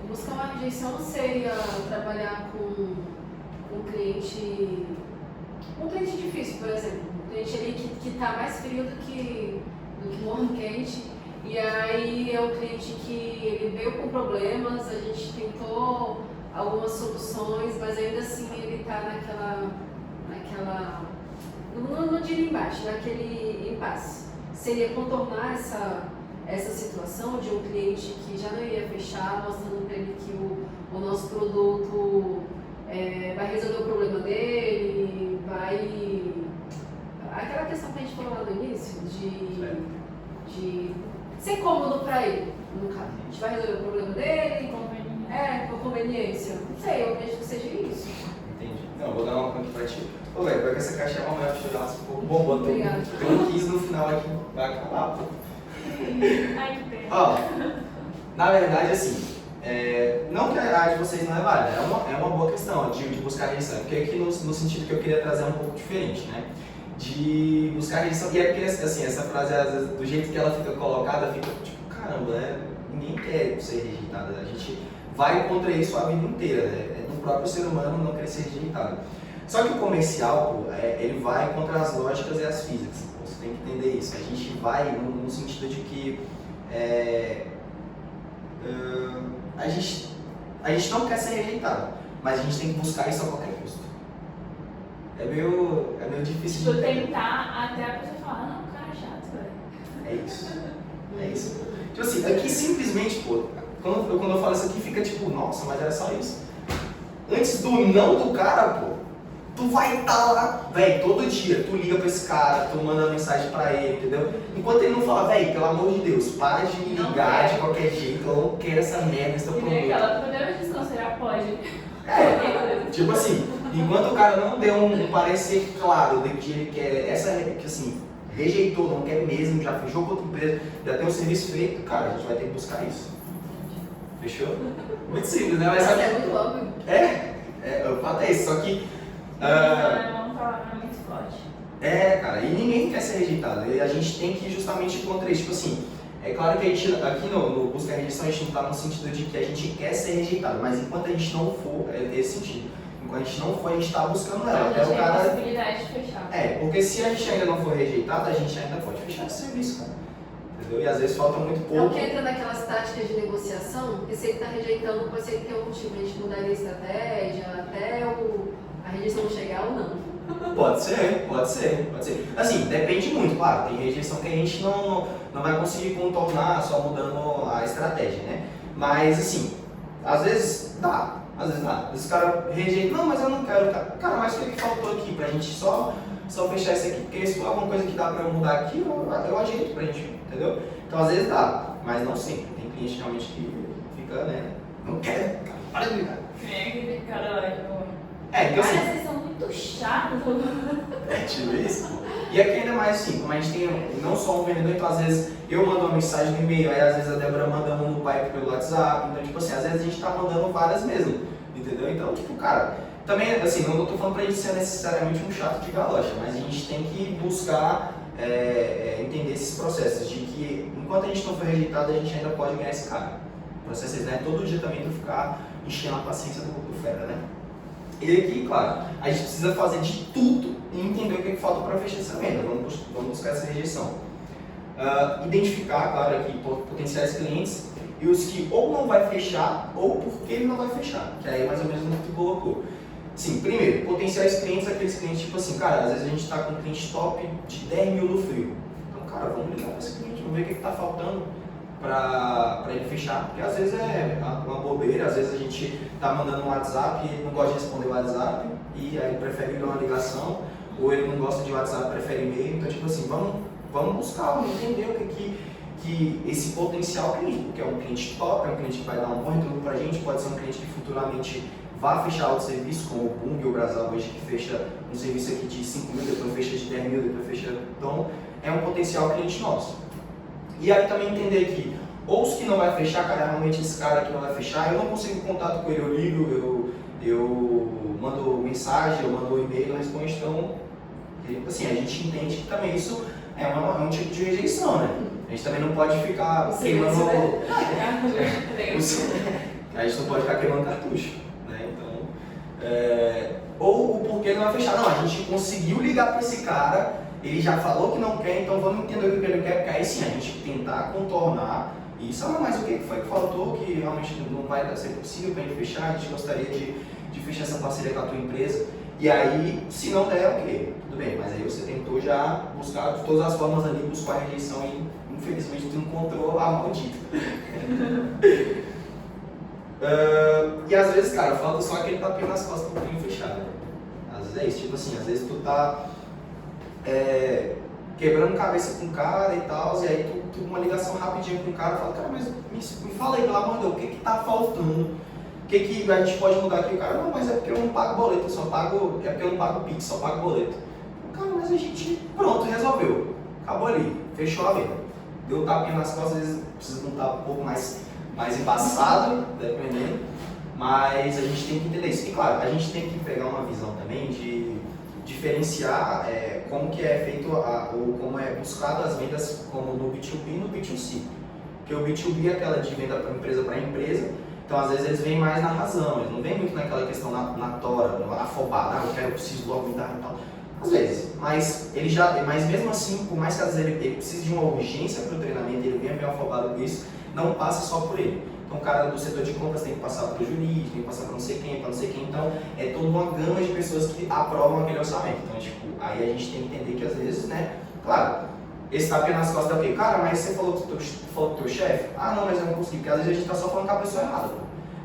Buscar uma rejeição seria trabalhar com um cliente difícil, por exemplo. Um cliente ali que está mais frio do que morno quente. E aí é um cliente que ele veio com problemas, a gente tentou algumas soluções, mas ainda assim ele está no dia embaixo, naquele impasse. seria contornar essa situação de um cliente que já não ia fechar, mostrando para ele que o nosso produto vai resolver o problema dele, vai... Aquela questão que a gente falou lá no início, de ser cômodo para ele, no caso. A gente vai resolver o problema dele, por conveniência. Não sei, eu acredito que seja isso. Entendi. Não, vou dar uma conta pra ti. Ô, velho, vai que essa caixa é uma mulher pra um pouco bombando. Obrigada. Tem um 15 no final aqui, vai acabar, pô. Ai, que pena. Ó, na verdade, assim, não que a área de vocês não é válida, é uma boa questão de buscar rejeição, porque aqui no sentido que eu queria trazer um pouco diferente, né? De buscar rejeição, e é porque, assim, essa frase, às vezes, do jeito que ela fica colocada, fica tipo, caramba, ninguém quer ser rejeitado, a gente vai contra isso a vida inteira, né? É do próprio ser humano não querer ser rejeitado. Só que o comercial, pô, ele vai contra as lógicas e as físicas, pô, você tem que entender isso, a gente vai no sentido de que a gente não quer ser rejeitado, mas a gente tem que buscar isso a qualquer custo. É meio difícil de entender. Tentar até a pessoa falar, não, o cara é chato, velho. É isso. Tipo assim, aqui simplesmente, pô, quando eu falo isso aqui, fica tipo, nossa, mas era só isso. Antes do não do cara, pô, tu vai estar lá, velho, todo dia, tu liga pra esse cara, tu manda mensagem pra ele, entendeu? Enquanto ele não fala, velho, pelo amor de Deus, para de me ligar de qualquer jeito, eu não quero essa merda, esse teu E produto. nem aquela primeira desconsiderar pode. Tipo assim, enquanto o cara não deu um parecer claro de que ele quer que assim, rejeitou, não quer mesmo, já fechou com outra empresa, já tem um serviço feito, cara, a gente vai ter que buscar isso. Fechou? Muito simples, né? Mas sabe? É muito óbvio. O fato é esse, só que. Vamos falar muito forte. Cara, e ninguém quer ser rejeitado, e a gente tem que ir justamente contra isso. Tipo assim, é claro que a gente, aqui no Busca Rejeição, a gente não está no sentido de que a gente quer ser rejeitado, mas enquanto a gente não for, é esse sentido. Enquanto a gente não for, a gente está buscando ela. A gente tem a possibilidade de fechar. Porque se a gente ainda não for rejeitado, a gente ainda pode fechar esse serviço, cara. Entendeu? E às vezes falta muito pouco. Não que entra naquelas táticas de negociação, porque se ele está rejeitando, pode ser que tenha um motivo, a gente mudaria a estratégia, até a rejeição chegar ou não. Pode ser. Assim, depende muito, claro. Tem rejeição que a gente não vai conseguir contornar só mudando a estratégia, né? Mas, assim, às vezes dá. Às vezes o cara rejeita, não, mas eu não quero. Cara, mas o que faltou aqui pra gente só fechar isso aqui? Porque se for alguma coisa que dá pra eu mudar aqui, eu ajeito pra gente, entendeu? Então, às vezes dá, mas não sempre. Tem cliente realmente que fica, né? Não quer, cara, para de ligar. É aquele cara lá que não... Então assim... Cara, vocês são muito chatos. Tipo isso, pô. E aqui ainda mais assim, como a gente tem não só um vendedor, então às vezes eu mando uma mensagem no e-mail, aí às vezes a Débora manda um no Pipe pelo WhatsApp, então tipo assim, às vezes a gente tá mandando várias mesmo, entendeu? Então, tipo, cara, também assim, não tô falando pra gente ser necessariamente um chato de galocha, mas a gente tem que buscar entender esses processos, de que enquanto a gente não for rejeitado, a gente ainda pode ganhar esse cara. O processo é, né? Todo dia também tu ficar enchendo a paciência do fera, né? E aqui, claro, a gente precisa fazer de tudo e entender o que falta para fechar essa venda. Vamos buscar essa rejeição. Identificar, claro, aqui potenciais clientes e os que ou não vai fechar ou porque ele não vai fechar, que aí é mais ou menos o que tu colocou. Sim, primeiro, potenciais clientes, aqueles clientes tipo assim, cara, às vezes a gente está com um cliente top de 10 mil no frio. Então, cara, vamos ligar para esse cliente, vamos ver o que está faltando para ele fechar, porque às vezes é uma bobeira, às vezes a gente tá mandando um WhatsApp e ele não gosta de responder o WhatsApp e aí ele prefere ligar uma ligação, ou ele não gosta de WhatsApp, prefere e-mail, então tipo assim, vamos buscar, vamos entender o que esse potencial cliente, porque é um cliente top, é um cliente que vai dar um bom retorno pra gente, pode ser um cliente que futuramente vá fechar outro serviço, como o Bung ou o Brasal hoje, que fecha um serviço aqui de 5 mil, depois fecha de 10 mil, depois fecha, então é um potencial cliente nosso. E aí também entender que, ou os que não vai fechar, cara, realmente esse cara que não vai fechar, eu não consigo contato com ele, eu ligo, eu mando mensagem, eu mando e-mail, não responde, então, assim, a gente entende que também isso é um tipo de rejeição, né? A gente também não pode ficar queimando... A gente não pode ficar queimando cartucho, né? Então, ou o porquê não vai fechar, não, a gente conseguiu ligar para esse cara, ele já falou que não quer, então vamos entender o que ele quer, porque aí sim, a gente tentar contornar isso. Mas o que foi que faltou que realmente não vai ser possível para ele fechar, a gente gostaria de fechar essa parceria com a tua empresa. E aí, se não der, ok, tudo bem, mas aí você tentou já buscar de todas as formas ali, buscar a rejeição e infelizmente tu encontrou a maldita. E às vezes, cara, falta só aquele tapinha nas costas com o punho fechado. Às vezes é isso, tipo assim, às vezes tu tá quebrando cabeça com o cara e tal, e aí tu uma ligação rapidinho com o cara, fala, cara, mas me fala aí, pelo amor de Deus, o que que tá faltando? O que que a gente pode mudar aqui? O cara, não, mas é porque eu não pago boleto, eu só pago, é porque eu não pago Pix, só pago boleto. Cara, mas a gente, pronto, resolveu. Acabou ali, fechou a venda. Deu tapinha nas costas, às vezes precisa de um tapa um pouco mais embaçado, dependendo, mas a gente tem que entender isso. E claro, a gente tem que pegar uma visão também de diferenciar como que é feito, ou como é buscado as vendas como no B2B e no B2C. Porque o B2B é aquela de venda para empresa, então às vezes eles vêm mais na razão, eles não vêm muito naquela questão na tora, afobada, eu preciso logo me dar e tal. Às vezes, mas mesmo assim, por mais que às vezes ele precise de uma urgência para o treinamento, ele venha meio afobado com isso, não passa só por ele. Então o cara do setor de compras tem que passar para o jurídico, tem que passar para não sei quem, então é toda uma gama de pessoas que aprovam aquele orçamento. Então, tipo, aí a gente tem que entender que às vezes, né, claro, esse tapinha nas costas é o quê? Cara, mas você falou com o teu chefe? Ah, não, mas eu não consegui, porque às vezes a gente está só falando com a pessoa errada.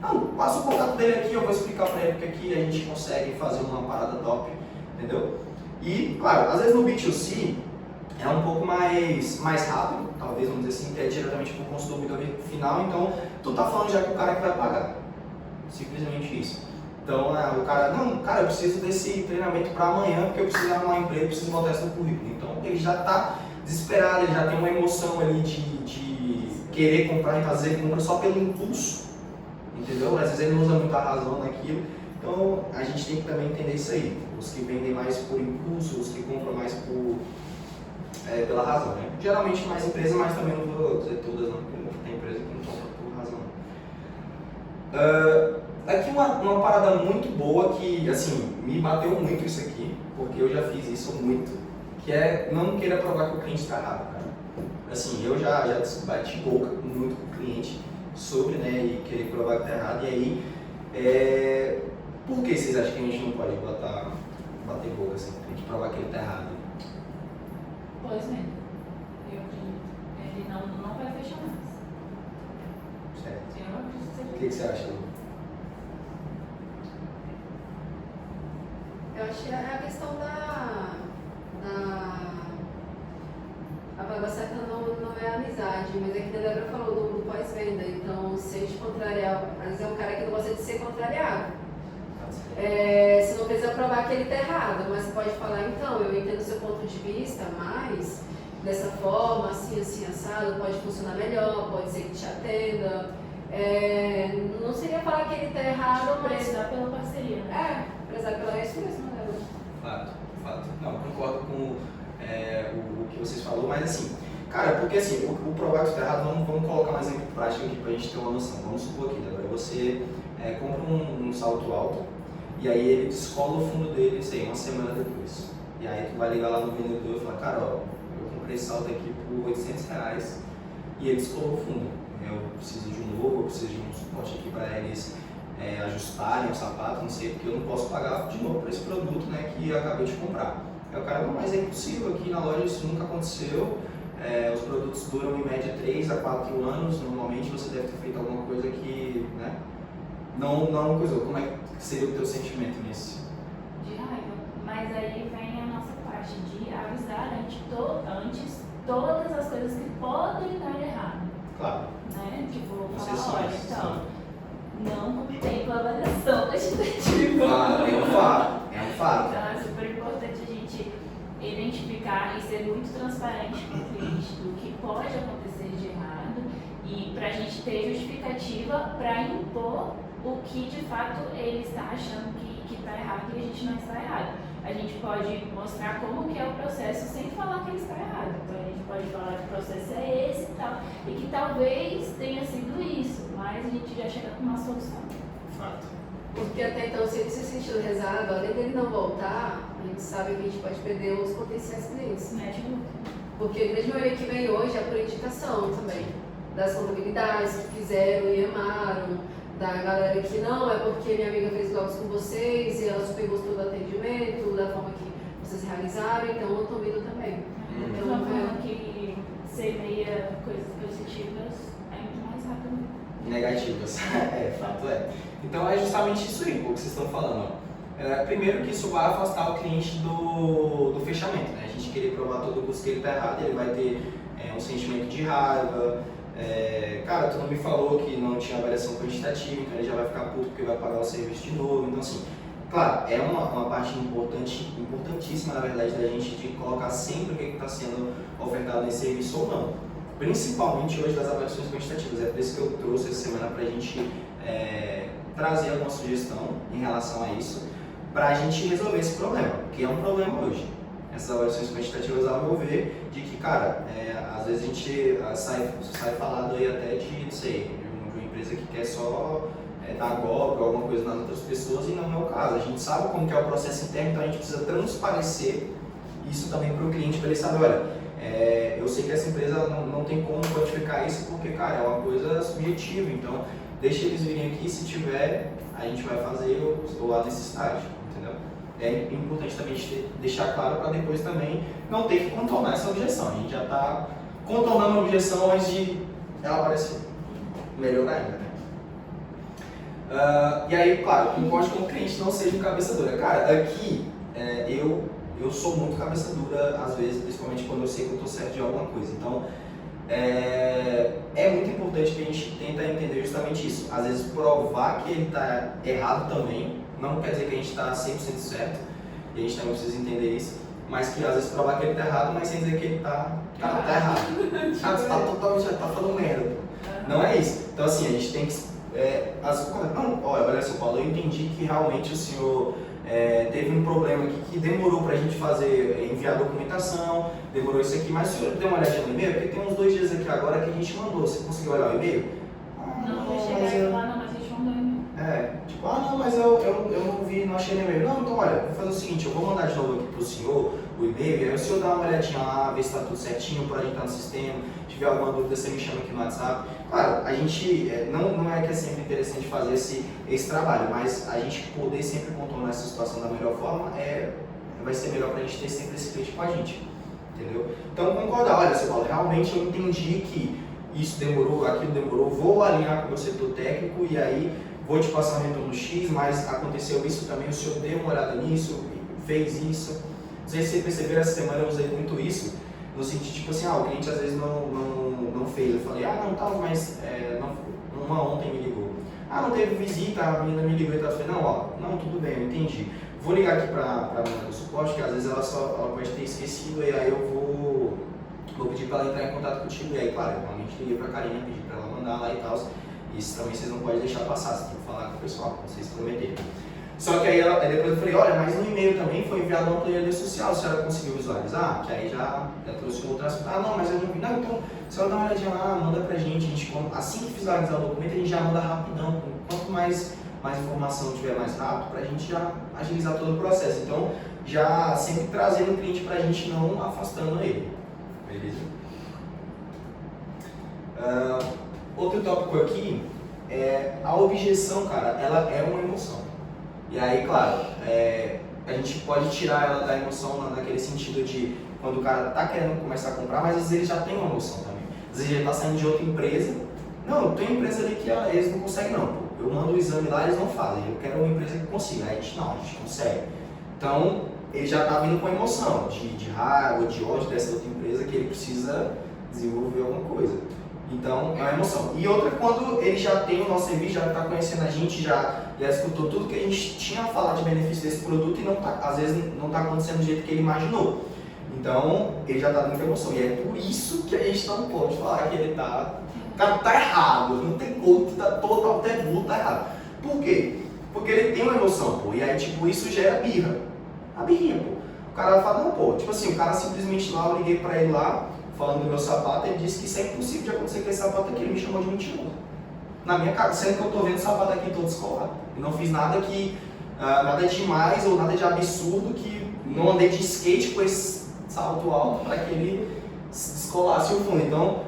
Não, passa o contato dele aqui, eu vou explicar para ele, porque aqui a gente consegue fazer uma parada top, entendeu? E, claro, às vezes no B2C é um pouco mais rápido, talvez, vamos dizer assim, diretamente para o consumidor final, então tu tá falando já com o cara que vai pagar, simplesmente isso. Então o cara, não, cara, eu preciso desse treinamento para amanhã, porque eu preciso arrumar um emprego, preciso botar isso no currículo. Então ele já tá desesperado, ele já tem uma emoção ali de querer comprar, então às vezes ele compra só pelo impulso, entendeu? Às vezes ele não usa muita razão naquilo. Então a gente tem que também entender isso aí. Os que vendem mais por impulso, os que compram mais pela razão, né? Geralmente mais empresa, mas também não vou dizer todas, não, porque tem empresa que não compra por razão. Aqui uma parada muito boa que, assim, me bateu muito isso aqui, porque eu já fiz isso muito, que é não queira provar que o cliente está errado, cara. Assim, eu já bati boca muito com o cliente sobre, né, e querer provar que está errado, e aí, por que vocês acham que a gente não pode bater boca assim, tem que provar que ele está errado? Pois mesmo, eu acredito. Ele não vai fechar mais. Certo. Eu não acredito que seja. O que você acha, Lu? Eu acho que é a questão a palavra certa não é amizade, mas é que a Débora falou do pós-venda. Então, se a gente contrariar, às vezes é um cara que não gosta de ser contrariado. Você não precisa provar que ele está errado, mas você pode falar, então, eu entendo o seu ponto de vista, mas dessa forma, assim, assado, pode funcionar melhor, pode ser que te atenda. Não seria falar que ele está errado, mas... Prezar pela parceria, né? Prezar pela isso mesmo, né? Fato. Não, concordo com o que vocês falaram, mas assim, cara, porque assim, o provar que está errado, vamos colocar um exemplo prático aqui pra gente ter uma noção. Vamos supor aqui, Débora, você compra um salto alto, e aí ele descola o fundo dele, sei, uma semana depois. E aí tu vai ligar lá no vendedor e falar, cara, ó, eu comprei esse salto aqui por R$800 e ele descolou o fundo. Eu preciso de um novo, eu preciso de um suporte aqui para eles ajustarem o sapato, não sei, porque eu não posso pagar de novo por esse produto, né, que eu acabei de comprar. Aí o cara, não, mas é impossível, aqui na loja isso nunca aconteceu, os produtos duram em média 3 a 4 anos, normalmente você deve ter feito alguma coisa que, né, não coisou. Como é que seria o teu sentimento nisso? De raiva. Mas aí vem a nossa parte de avisar antes todas as coisas que podem dar errado. Claro. Né? Tipo, Vocês falar, olha, são então, não contempla a avaliação legislativa. É um fato. Então é super importante a gente identificar e ser muito transparente com o cliente do que pode acontecer de errado e para a gente ter justificativa para impor o que de fato ele está achando que está errado e a gente não está errado. A gente pode mostrar como que é o processo sem falar que ele está errado. Então a gente pode falar que o processo é esse e tal, e que talvez tenha sido isso, mas a gente já chega com uma solução. Fato. Porque até então, se ele se sentir lesado, além dele não voltar, a gente sabe que a gente pode perder os potenciais clientes. Mete muito. Porque a grande maioria que vem hoje é por indicação também. Das contabilidades que fizeram e amaram, Da galera que não, é porque minha amiga fez jogos com vocês e ela super gostou do atendimento, da forma que vocês realizaram, então eu tô vindo também. Eu Então, tô falando que semeia coisas positivas é muito mais rápido. Negativas, fato é. Então é justamente isso aí, o que vocês estão falando. Primeiro que isso vai afastar o cliente do fechamento, né? A gente querer provar todo o custo que ele está errado, ele vai ter um sentimento de raiva. Cara, tu não me falou que não tinha avaliação quantitativa, então ele já vai ficar puto porque vai pagar o serviço de novo. Então assim, claro, é uma parte importantíssima na verdade da gente de colocar sempre o que está sendo ofertado nesse serviço ou não. Principalmente hoje das avaliações quantitativas, é por isso que eu trouxe essa semana para a gente trazer alguma sugestão em relação a isso, para a gente resolver esse problema, que é um problema hoje. Essas avaliações quantitativas, ao meu ver, de que, cara, às vezes a gente sai falado aí até de, não sei, de uma empresa que quer só dar golpe ou alguma coisa nas outras pessoas, e não é o caso. A gente sabe como que é o processo interno, então a gente precisa transparecer isso também para o cliente, para ele saber, olha, eu sei que essa empresa não tem como quantificar isso, porque, cara, é uma coisa subjetiva, então deixa eles virem aqui, se tiver, a gente vai fazer ou a necessidade, entendeu? É importante também deixar claro para depois também não ter que contornar essa objeção. A gente já está contornando a objeção antes de ela aparecer. Melhor ainda, né? E aí, claro, concordo com o cliente não seja um cabeça dura. Cara, aqui eu sou muito cabeça dura, às vezes, principalmente quando eu sei que eu estou certo de alguma coisa. Então, é muito importante que a gente tenta entender justamente isso. Às vezes, provar que ele está errado também, não quer dizer que a gente está 100% certo, e a gente também precisa entender isso, mas que às vezes provar que ele está errado, mas sem dizer que ele está errado. Cara, você tá falando merda. Não é isso. Então, assim, a gente tem que... olha só, Paulo, eu entendi que realmente o senhor teve um problema aqui que demorou para a gente enviar a documentação, demorou isso aqui, mas o senhor deu uma olhadinha no e-mail? Porque tem uns 2 dias aqui agora que a gente mandou, você conseguiu olhar o e-mail? Não, vai chegar e falar, não, mas a gente mandou e-mail. Não, mas eu não vi, não achei no e-mail. Não, então olha, vou fazer o seguinte, eu vou mandar de novo aqui pro senhor o e-mail, e aí o senhor dá uma olhadinha lá, ver se está tudo certinho, para a gente estar no sistema, se tiver alguma dúvida você me chama aqui no WhatsApp. Claro, a gente, não é que é sempre interessante fazer esse trabalho, mas a gente poder sempre contornar essa situação da melhor forma vai ser melhor para a gente ter sempre esse cliente com a gente, entendeu? Então concordar, olha, seu Paulo, realmente eu entendi que isso demorou, aquilo demorou, vou alinhar com o setor técnico e aí vou te passar um retorno X, mas aconteceu isso também, o senhor deu uma olhada nisso, fez isso. Não sei se você percebeu, essa semana eu usei muito isso, no sentido tipo assim, o cliente às vezes não fez. Eu falei, mas uma ontem me ligou. Não teve visita, a menina me ligou e tal. Eu falei, não, tudo bem, eu entendi. Vou ligar aqui para a menina do suporte, que às vezes ela pode ter esquecido, e aí eu vou pedir para ela entrar em contato contigo. E aí, claro, eu realmente liguei para a Karina, pedi para ela mandar lá e tal. Isso também vocês não podem deixar passar, vocês têm que falar com o pessoal, como vocês prometeram. Só que aí depois eu falei, olha, mas no e-mail também foi enviado uma planilha social, a senhora conseguiu visualizar? Que aí já trouxe um outro assunto. Não, mas eu não vi. Não, então, a senhora dá uma olhadinha lá, manda pra gente, assim que visualizar o documento, a gente já manda rapidão. Quanto mais informação tiver mais rápido, pra gente já agilizar todo o processo. Então, já sempre trazendo o cliente pra gente, não afastando ele. Beleza? Outro tópico aqui a objeção, cara, ela é uma emoção. E aí, claro, a gente pode tirar ela da emoção naquele sentido de quando o cara tá querendo começar a comprar, mas às vezes ele já tem uma emoção também. Às vezes ele tá saindo de outra empresa. Não, tem empresa ali que eles não conseguem não, pô. Eu mando o exame lá, eles não fazem. Eu quero uma empresa que consiga. Aí a gente consegue. Então, ele já tá vindo com emoção de raiva, de ódio dessa outra empresa que ele precisa desenvolver alguma coisa. Então, é uma emoção. E outra, quando ele já tem o nosso serviço, já está conhecendo a gente, já escutou tudo que a gente tinha a falar de benefício desse produto e às vezes não está acontecendo do jeito que ele imaginou. Então, ele já está dando emoção. E é por isso que a gente não pode falar que ele tá errado. Não tem como, tá todo até burro, tá errado. Por quê? Porque ele tem uma emoção, pô. E aí, tipo, isso gera birra. A birrinha, pô. O cara vai falar, não, pô. Tipo assim, o cara simplesmente lá, eu liguei pra ele lá, falando do meu sapato, ele disse que isso é impossível de acontecer com esse sapato aqui. Ele me chamou de mentiroso. Na minha cara, sendo que eu tô vendo o sapato aqui todo descolado. Eu não fiz nada nada demais ou nada de absurdo, que não andei de skate com esse salto alto para que ele descolasse o fundo. Então,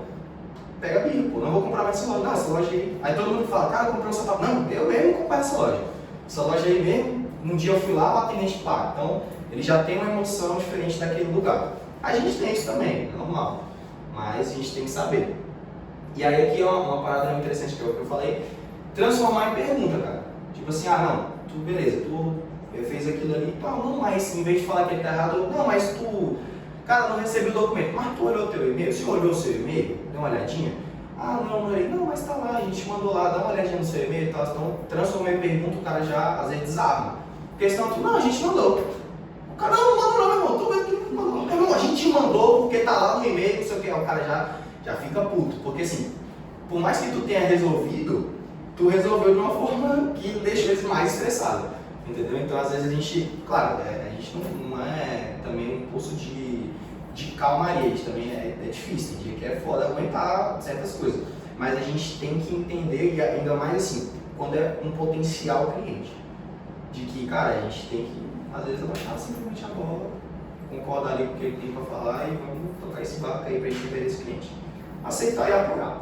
pega birra, pô, não vou comprar mais essa loja, não, essa loja aí. Aí todo mundo fala, cara, eu comprei um sapato. Não, eu mesmo vou comprar essa loja. Essa loja aí mesmo, um dia eu fui lá, o atendente paga. Então, ele já tem uma emoção diferente daquele lugar. A gente tem isso também, é normal, mas a gente tem que saber. E aí aqui é uma parada interessante que eu falei, transformar em pergunta, cara. Tipo assim, não, tu beleza, tu fez aquilo ali e tal, não, mas em vez de falar que ele tá errado, não, mas tu, cara, não recebeu o documento, mas tu olhou o teu e-mail, você olhou o seu e-mail, deu uma olhadinha? Não olhei, não, mas tá lá, a gente mandou lá, dá uma olhadinha no seu e-mail e tal, então transformar em pergunta, o cara já às vezes desarma. Porque senão tu, não, a gente mandou. O cara, não mandou não, meu irmão, tô vendo que não mandou. Meu irmão, a gente mandou porque tá lá no e-mail, não sei o que, o cara já fica puto, porque assim, por mais que tu tenha resolvido, tu resolveu de uma forma que deixou eles mais estressados, entendeu? Então às vezes a gente, claro, a gente não é também um curso de calmaria, a gente também é difícil, tem dia que é foda aguentar certas coisas, mas a gente tem que entender, e ainda mais assim, quando é um potencial cliente, de que, cara, a gente tem que, às vezes, abaixar simplesmente a bola, concordar ali com o que ele tem pra falar e vamos tocar esse barco aí pra gente ver esse cliente. Aceitar e apoiar.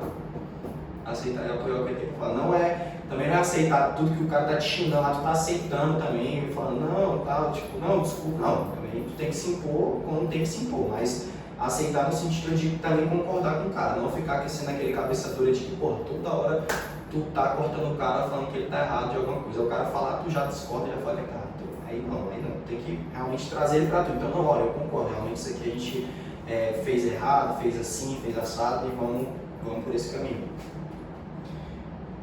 Aceitar e apoiar o que ele tem pra falar. Também não é aceitar tudo que o cara tá te xingando lá, tu tá aceitando também, falando, não, tal, tipo, não, desculpa, não. Também tu tem que se impor quando tem que se impor, mas aceitar no sentido de também concordar com o cara, não ficar sendo aquele cabeça dura de que, pô, toda hora tu tá cortando o cara falando que ele tá errado de alguma coisa. O cara falar, tu já discorda, já fala que tá. Aí não. Tem que realmente trazer ele pra tu. Então, não, olha, eu concordo, realmente isso aqui a gente fez errado, fez assim, fez assado e vamos por esse caminho.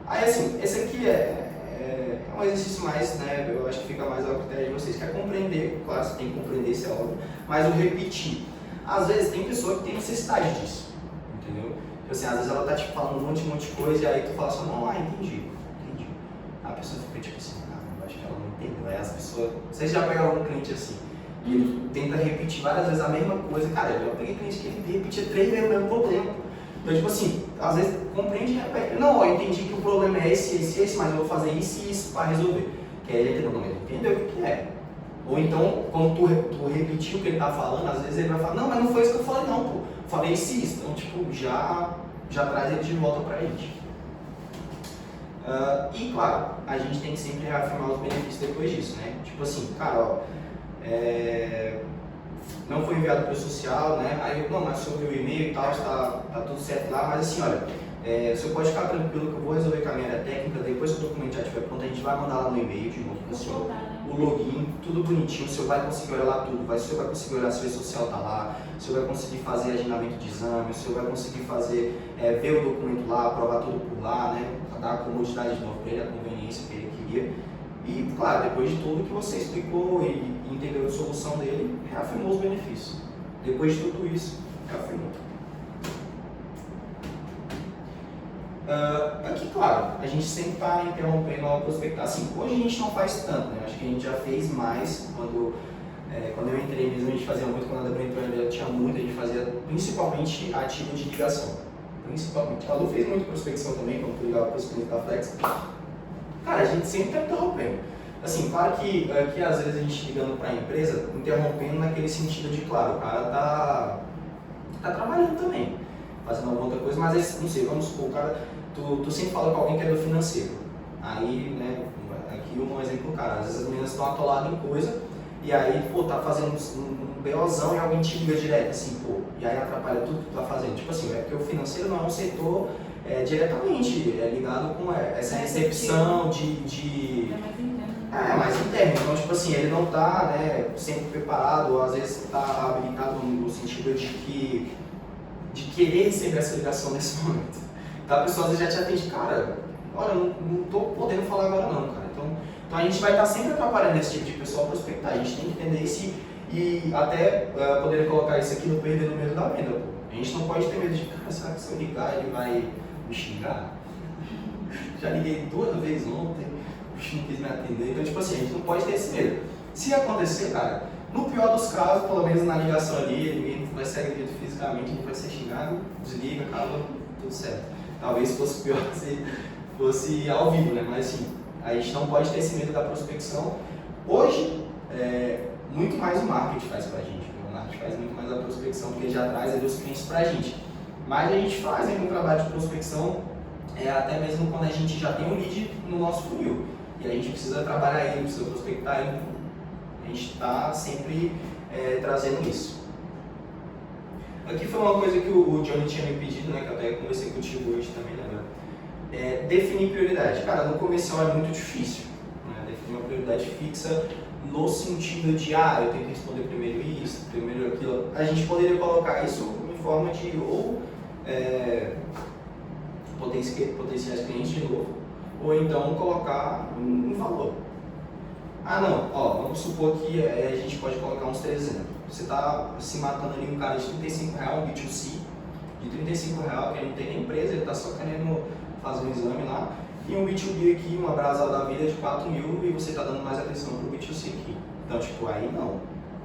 Aí assim, esse aqui é um exercício mais, né, eu acho que fica mais ao critério de vocês, que é compreender, claro, você tem que compreender, isso é óbvio, mas o repetir. Às vezes tem pessoa que tem necessidade disso, entendeu? Tipo assim, às vezes ela tá tipo, falando um monte de coisa e aí tu fala assim, não, entendi. A pessoa fica tipo assim, eu acho que ela não entendeu. Aí as pessoas, vocês já pegaram algum cliente assim, e ele tenta repetir várias vezes a mesma coisa, cara, eu já peguei cliente que ele repetia 3 vezes o mesmo problema. Então, tipo assim, às vezes compreende e repete. Não, eu entendi que o problema é esse, mas eu vou fazer isso e isso para resolver. Que aí ele entendeu, não, ele entendeu o que é. Ou então, quando tu repetiu o que ele tá falando, às vezes ele vai falar, não, mas não foi isso que eu falei não, pô. Falei isso e isso. Então, tipo, já traz ele de volta pra gente. E claro, a gente tem que sempre reafirmar os benefícios depois disso, né? Tipo assim, cara, não foi enviado para o social, né? Aí eu, não, mas sobre o e-mail e tal, tá tudo certo lá, mas assim, olha, o senhor pode ficar tranquilo que eu vou resolver com a minha área técnica, depois que o documento já estiver pronto, a gente vai mandar lá no e-mail de novo para o senhor, o login, tudo bonitinho, o senhor vai conseguir olhar lá tudo, o senhor vai conseguir olhar se o social tá lá, o senhor vai conseguir fazer agendamento de exame, o senhor vai conseguir fazer, ver o documento lá, aprovar tudo por lá, né? Dar a comodidade de novo para ele, a conveniência que ele queria. E, claro, depois de tudo que você explicou e entendeu a solução dele, reafirmou os benefícios. Depois de tudo isso, reafirmou. Aqui, claro, a gente sempre está interrompendo a prospectar. Assim, hoje a gente não faz tanto, né? Acho que a gente já fez mais. Quando eu entrei mesmo, a gente fazia muito. Quando a Débora entrou, tinha muito. A gente fazia principalmente ativo de ligação. Principalmente. A Lu fez muito prospecção também, quando tu ligava para os clientes da Flex. Cara, a gente sempre está interrompendo. Assim, claro que às vezes a gente ligando para a empresa, interrompendo naquele sentido de, claro, o cara tá trabalhando também, fazendo alguma outra coisa, mas não sei, vamos supor, o cara, tu sempre fala com alguém que é do financeiro. Aí, né, aqui um exemplo, cara, às vezes as meninas estão atoladas em coisa, e aí, pô, tá fazendo um BOzão e alguém te liga direto, assim, pô, e aí atrapalha tudo que tu tá fazendo. Tipo assim, porque o financeiro não é um setor diretamente ligado com essa recepção é mais interno. Então, tipo assim, ele não tá, né, sempre preparado, ou às vezes tá habilitado no sentido de querer receber essa ligação nesse momento. Então a pessoa às vezes já te atende, cara, olha, não tô podendo falar agora não, cara. Então a gente vai estar sempre atrapalhando esse tipo de pessoa a prospectar. A gente tem que entender isso e até poder colocar isso aqui no perder no meio da venda, pô. A gente não pode ter medo de, cara, será que se eu ligar ele vai me xingar? Já liguei 2 vezes ontem, o bicho não quis me atender. Então, tipo assim, a gente não pode ter esse medo. Se acontecer, cara, no pior dos casos, pelo menos na ligação ali, ninguém vai ser agredido fisicamente, a gente vai ser xingado, desliga, acaba, tudo certo. Talvez fosse pior se fosse ao vivo, né? Mas assim, a gente não pode ter esse medo da prospecção. Hoje, muito mais o marketing faz pra gente. O marketing faz muito mais a prospecção, porque ele já traz ali os clientes pra gente. Mas a gente faz um trabalho de prospecção até mesmo quando a gente já tem um lead no nosso funil. E a gente precisa trabalhar ele, precisa prospectar ele. A gente está sempre trazendo isso. Aqui foi uma coisa que o Johnny tinha me pedido, né, que eu até conversei contigo hoje também, né? Definir prioridade. Cara, no comercial é muito difícil, né? Definir uma prioridade fixa no sentido de, eu tenho que responder primeiro isso, primeiro aquilo. A gente poderia colocar isso em forma de ou potenciais clientes de novo, ou então colocar um valor. Não, vamos supor que a gente pode colocar uns 3 exemplos. Você está se matando ali um cara de R$35, um B2C, de R$35, que não tem nem empresa, ele está só querendo fazer um exame lá, e um B2B aqui, uma Brasal da vida de 4 mil, e você está dando mais atenção para o B2C aqui. Então, tipo, aí não.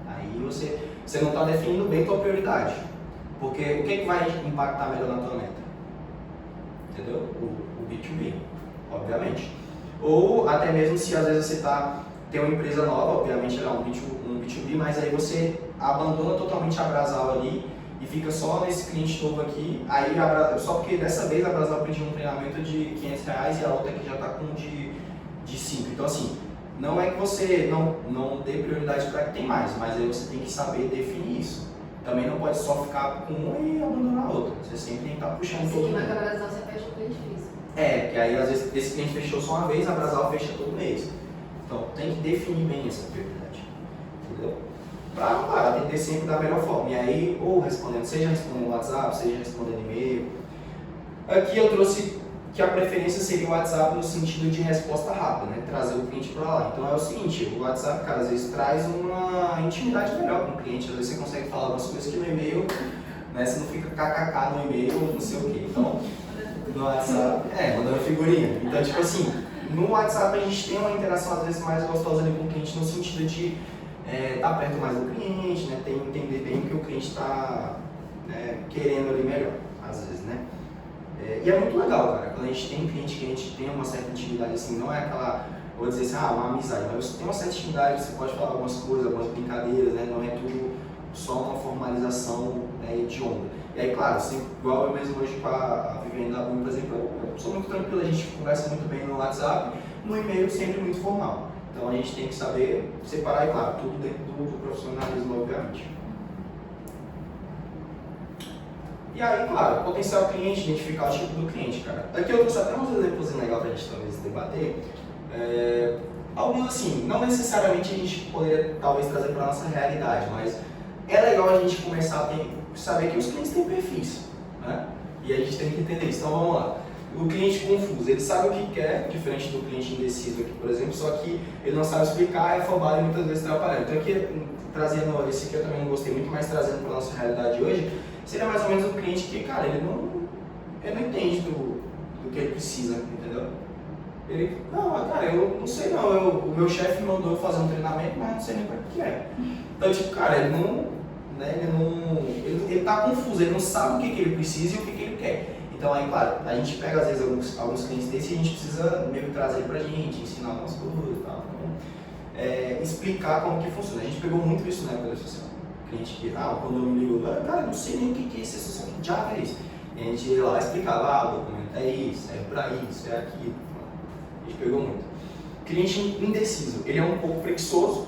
Aí você não está definindo bem a tua prioridade. Porque o que vai impactar melhor na tua meta? Entendeu? O B2B, obviamente. Ou até mesmo se às vezes você tem uma empresa nova, obviamente ela é um B2B, mas aí você abandona totalmente a Brasal ali e fica só nesse cliente novo aqui, aí só porque dessa vez a Brasal pediu um treinamento de R$500 e a outra aqui já está com de 5. Então assim, não é que você não dê prioridade para que tem mais, mas aí você tem que saber definir isso. Também não pode só ficar com uma e abandonar a outra. Você sempre tem que estar puxando todo mundo. Mas a Brasal você fecha o cliente físico. Porque aí às vezes esse cliente fechou só uma vez, a Brasal fecha todo mês. Então tem que definir bem essa prioridade. Entendeu? Para atender sempre da melhor forma. E aí, ou respondendo, seja respondendo no WhatsApp, seja respondendo e-mail. Aqui eu trouxe que a preferência seria o WhatsApp no sentido de resposta rápida, né? Trazer o cliente para lá. Então é o seguinte, o WhatsApp, cara, às vezes traz uma intimidade melhor com o cliente. Às vezes você consegue falar algumas coisas que no e-mail, né? Você não fica kkk no e-mail, não sei o quê. Então, no WhatsApp, mandando figurinha. Então, tipo assim, no WhatsApp a gente tem uma interação às vezes mais gostosa ali com o cliente no sentido de estar perto mais do cliente, né? Entender bem o que o cliente está querendo ali melhor, às vezes, né? E é muito legal, cara, quando a gente tem cliente que a gente tem uma certa intimidade, assim, não é aquela, vou dizer assim, uma amizade, mas você tem uma certa intimidade, você pode falar algumas coisas, algumas brincadeiras, né? Não é tudo só uma formalização de onda. E aí, claro, assim, igual eu mesmo hoje com a Viviane da Boom, por exemplo, eu sou muito tranquilo, a gente conversa muito bem no WhatsApp, no e-mail sempre muito formal. Então a gente tem que saber separar, e claro, tudo dentro do profissionalismo, obviamente. E aí, claro, potencial cliente, identificar o tipo do cliente, cara. Aqui eu trouxe até uns exemplos legais pra gente talvez debater. Alguns assim, não necessariamente a gente poderia talvez trazer para nossa realidade, mas é legal a gente começar a saber que os clientes têm perfis, né? E a gente tem que entender isso. Então vamos lá. O cliente confuso, ele sabe o que quer, diferente do cliente indeciso aqui, por exemplo, só que ele não sabe explicar, é afobado e muitas vezes trabalhando. Então aqui, trazendo, esse aqui eu também não gostei muito, mas trazendo para a nossa realidade hoje, seria mais ou menos um cliente que, cara, ele não entende do que ele precisa, entendeu? Ele, cara, eu não sei não, o meu chefe mandou eu fazer um treinamento, mas não sei nem para que é. Então, tipo, cara, ele tá confuso, ele não sabe o que ele precisa e o que ele quer. Então aí, claro, a gente pega às vezes alguns clientes desses e a gente precisa meio que trazer pra gente, ensinar algumas coisas e tal. Então, explicar como que funciona. A gente pegou muito isso na época da social. Cliente que, quando eu me ligo, cara, não sei nem o que é isso, social, que Java é isso. E a gente ia lá e explicava, o documento é isso, é pra isso, é aquilo. A gente pegou muito. Cliente indeciso, ele é um pouco preguiçoso,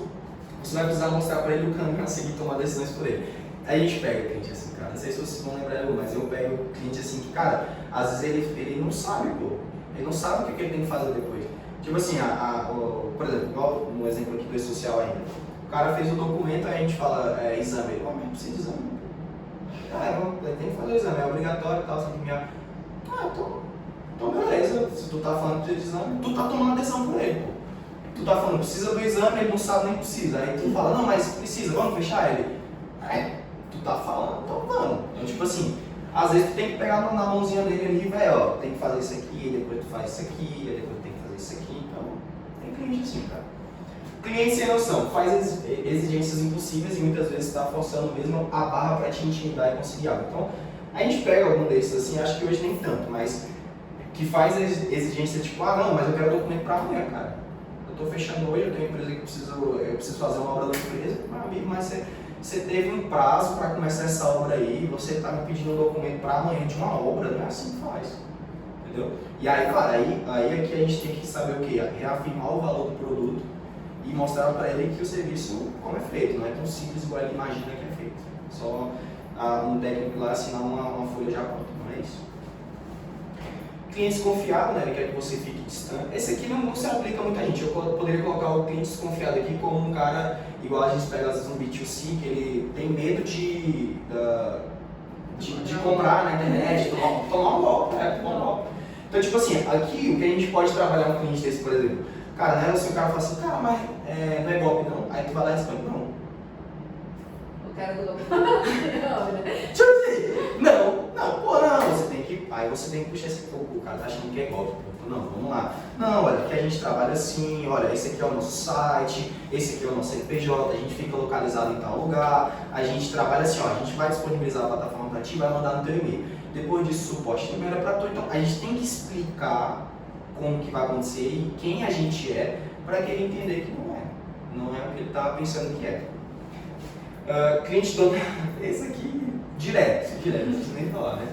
você vai precisar mostrar pra ele o caminho a seguir e tomar decisões por ele. Aí a gente pega o cliente assim, cara, não sei se vocês vão lembrar, mas eu pego o cliente assim que, cara, às vezes ele não sabe, ele não sabe o que ele tem que fazer depois. Tipo assim, por exemplo, igual no exemplo aqui do e-social ainda, o cara fez o documento, aí a gente fala exame, ele, mas precisa de exame. Tem que fazer o exame, é obrigatório e tal, você tem que então beleza, se tu tá falando de exame, tu tá tomando atenção por ele, pô. Tu tá falando, precisa do exame, ele não sabe nem precisa. Aí tu fala, não, mas precisa, vamos fechar ele. Tu tá falando, então vamos. Então, tipo assim, às vezes tu tem que pegar na mãozinha dele ali, velho, tem que fazer isso aqui, depois tu faz isso aqui, depois tu tem que fazer isso aqui. Então, tem cliente assim, cara. Cliente sem noção, faz exigências impossíveis e muitas vezes tá forçando mesmo a barra pra te intimidar e conseguir algo. Então, a gente pega algum desses assim, acho que hoje nem tanto, mas que faz exigência tipo, não, mas eu quero documento pra amanhã, cara. Eu tô fechando hoje, eu tenho uma empresa que eu preciso fazer uma obra da empresa, meu amigo, mas você teve um prazo para começar essa obra aí, você está me pedindo um documento para amanhã de uma obra, não é assim que faz. Entendeu? E aí, claro, aí aqui a gente tem que saber o quê? Reafirmar o valor do produto e mostrar para ele que o serviço como é feito, não é tão simples igual ele imagina que é feito. Só um técnico lá assinar uma folha já pronta, não é isso? Cliente desconfiado, né? Ele quer que você fique distante. Esse aqui não se aplica a muita gente. Eu poderia colocar o cliente desconfiado aqui como um cara, igual a gente pega às vezes um B2C, que ele tem medo de comprar na internet, tomar um golpe, tomar um golpe. Então, tipo assim, aqui o que a gente pode trabalhar um cliente desse, por exemplo, cara, né? Se o cara fala assim, cara, mas não é golpe não, aí tu vai lá e responde, não. O cara do golpe. Tipo assim, não, você tem que. Aí você tem que puxar esse pouco, o cara tá achando que é golpe. Não, vamos lá. Não, olha, que a gente trabalha assim, olha, esse aqui é o nosso site, esse aqui é o nosso CNPJ, a gente fica localizado em tal lugar, a gente trabalha assim, ó, a gente vai disponibilizar a plataforma para ti e vai mandar no teu e-mail. Depois disso, o suporte também era para tu. Então, a gente tem que explicar como que vai acontecer e quem a gente é, para que ele entender que não é o que ele estava pensando que é. Cliente dono, esse aqui, direto, não preciso nem falar, né?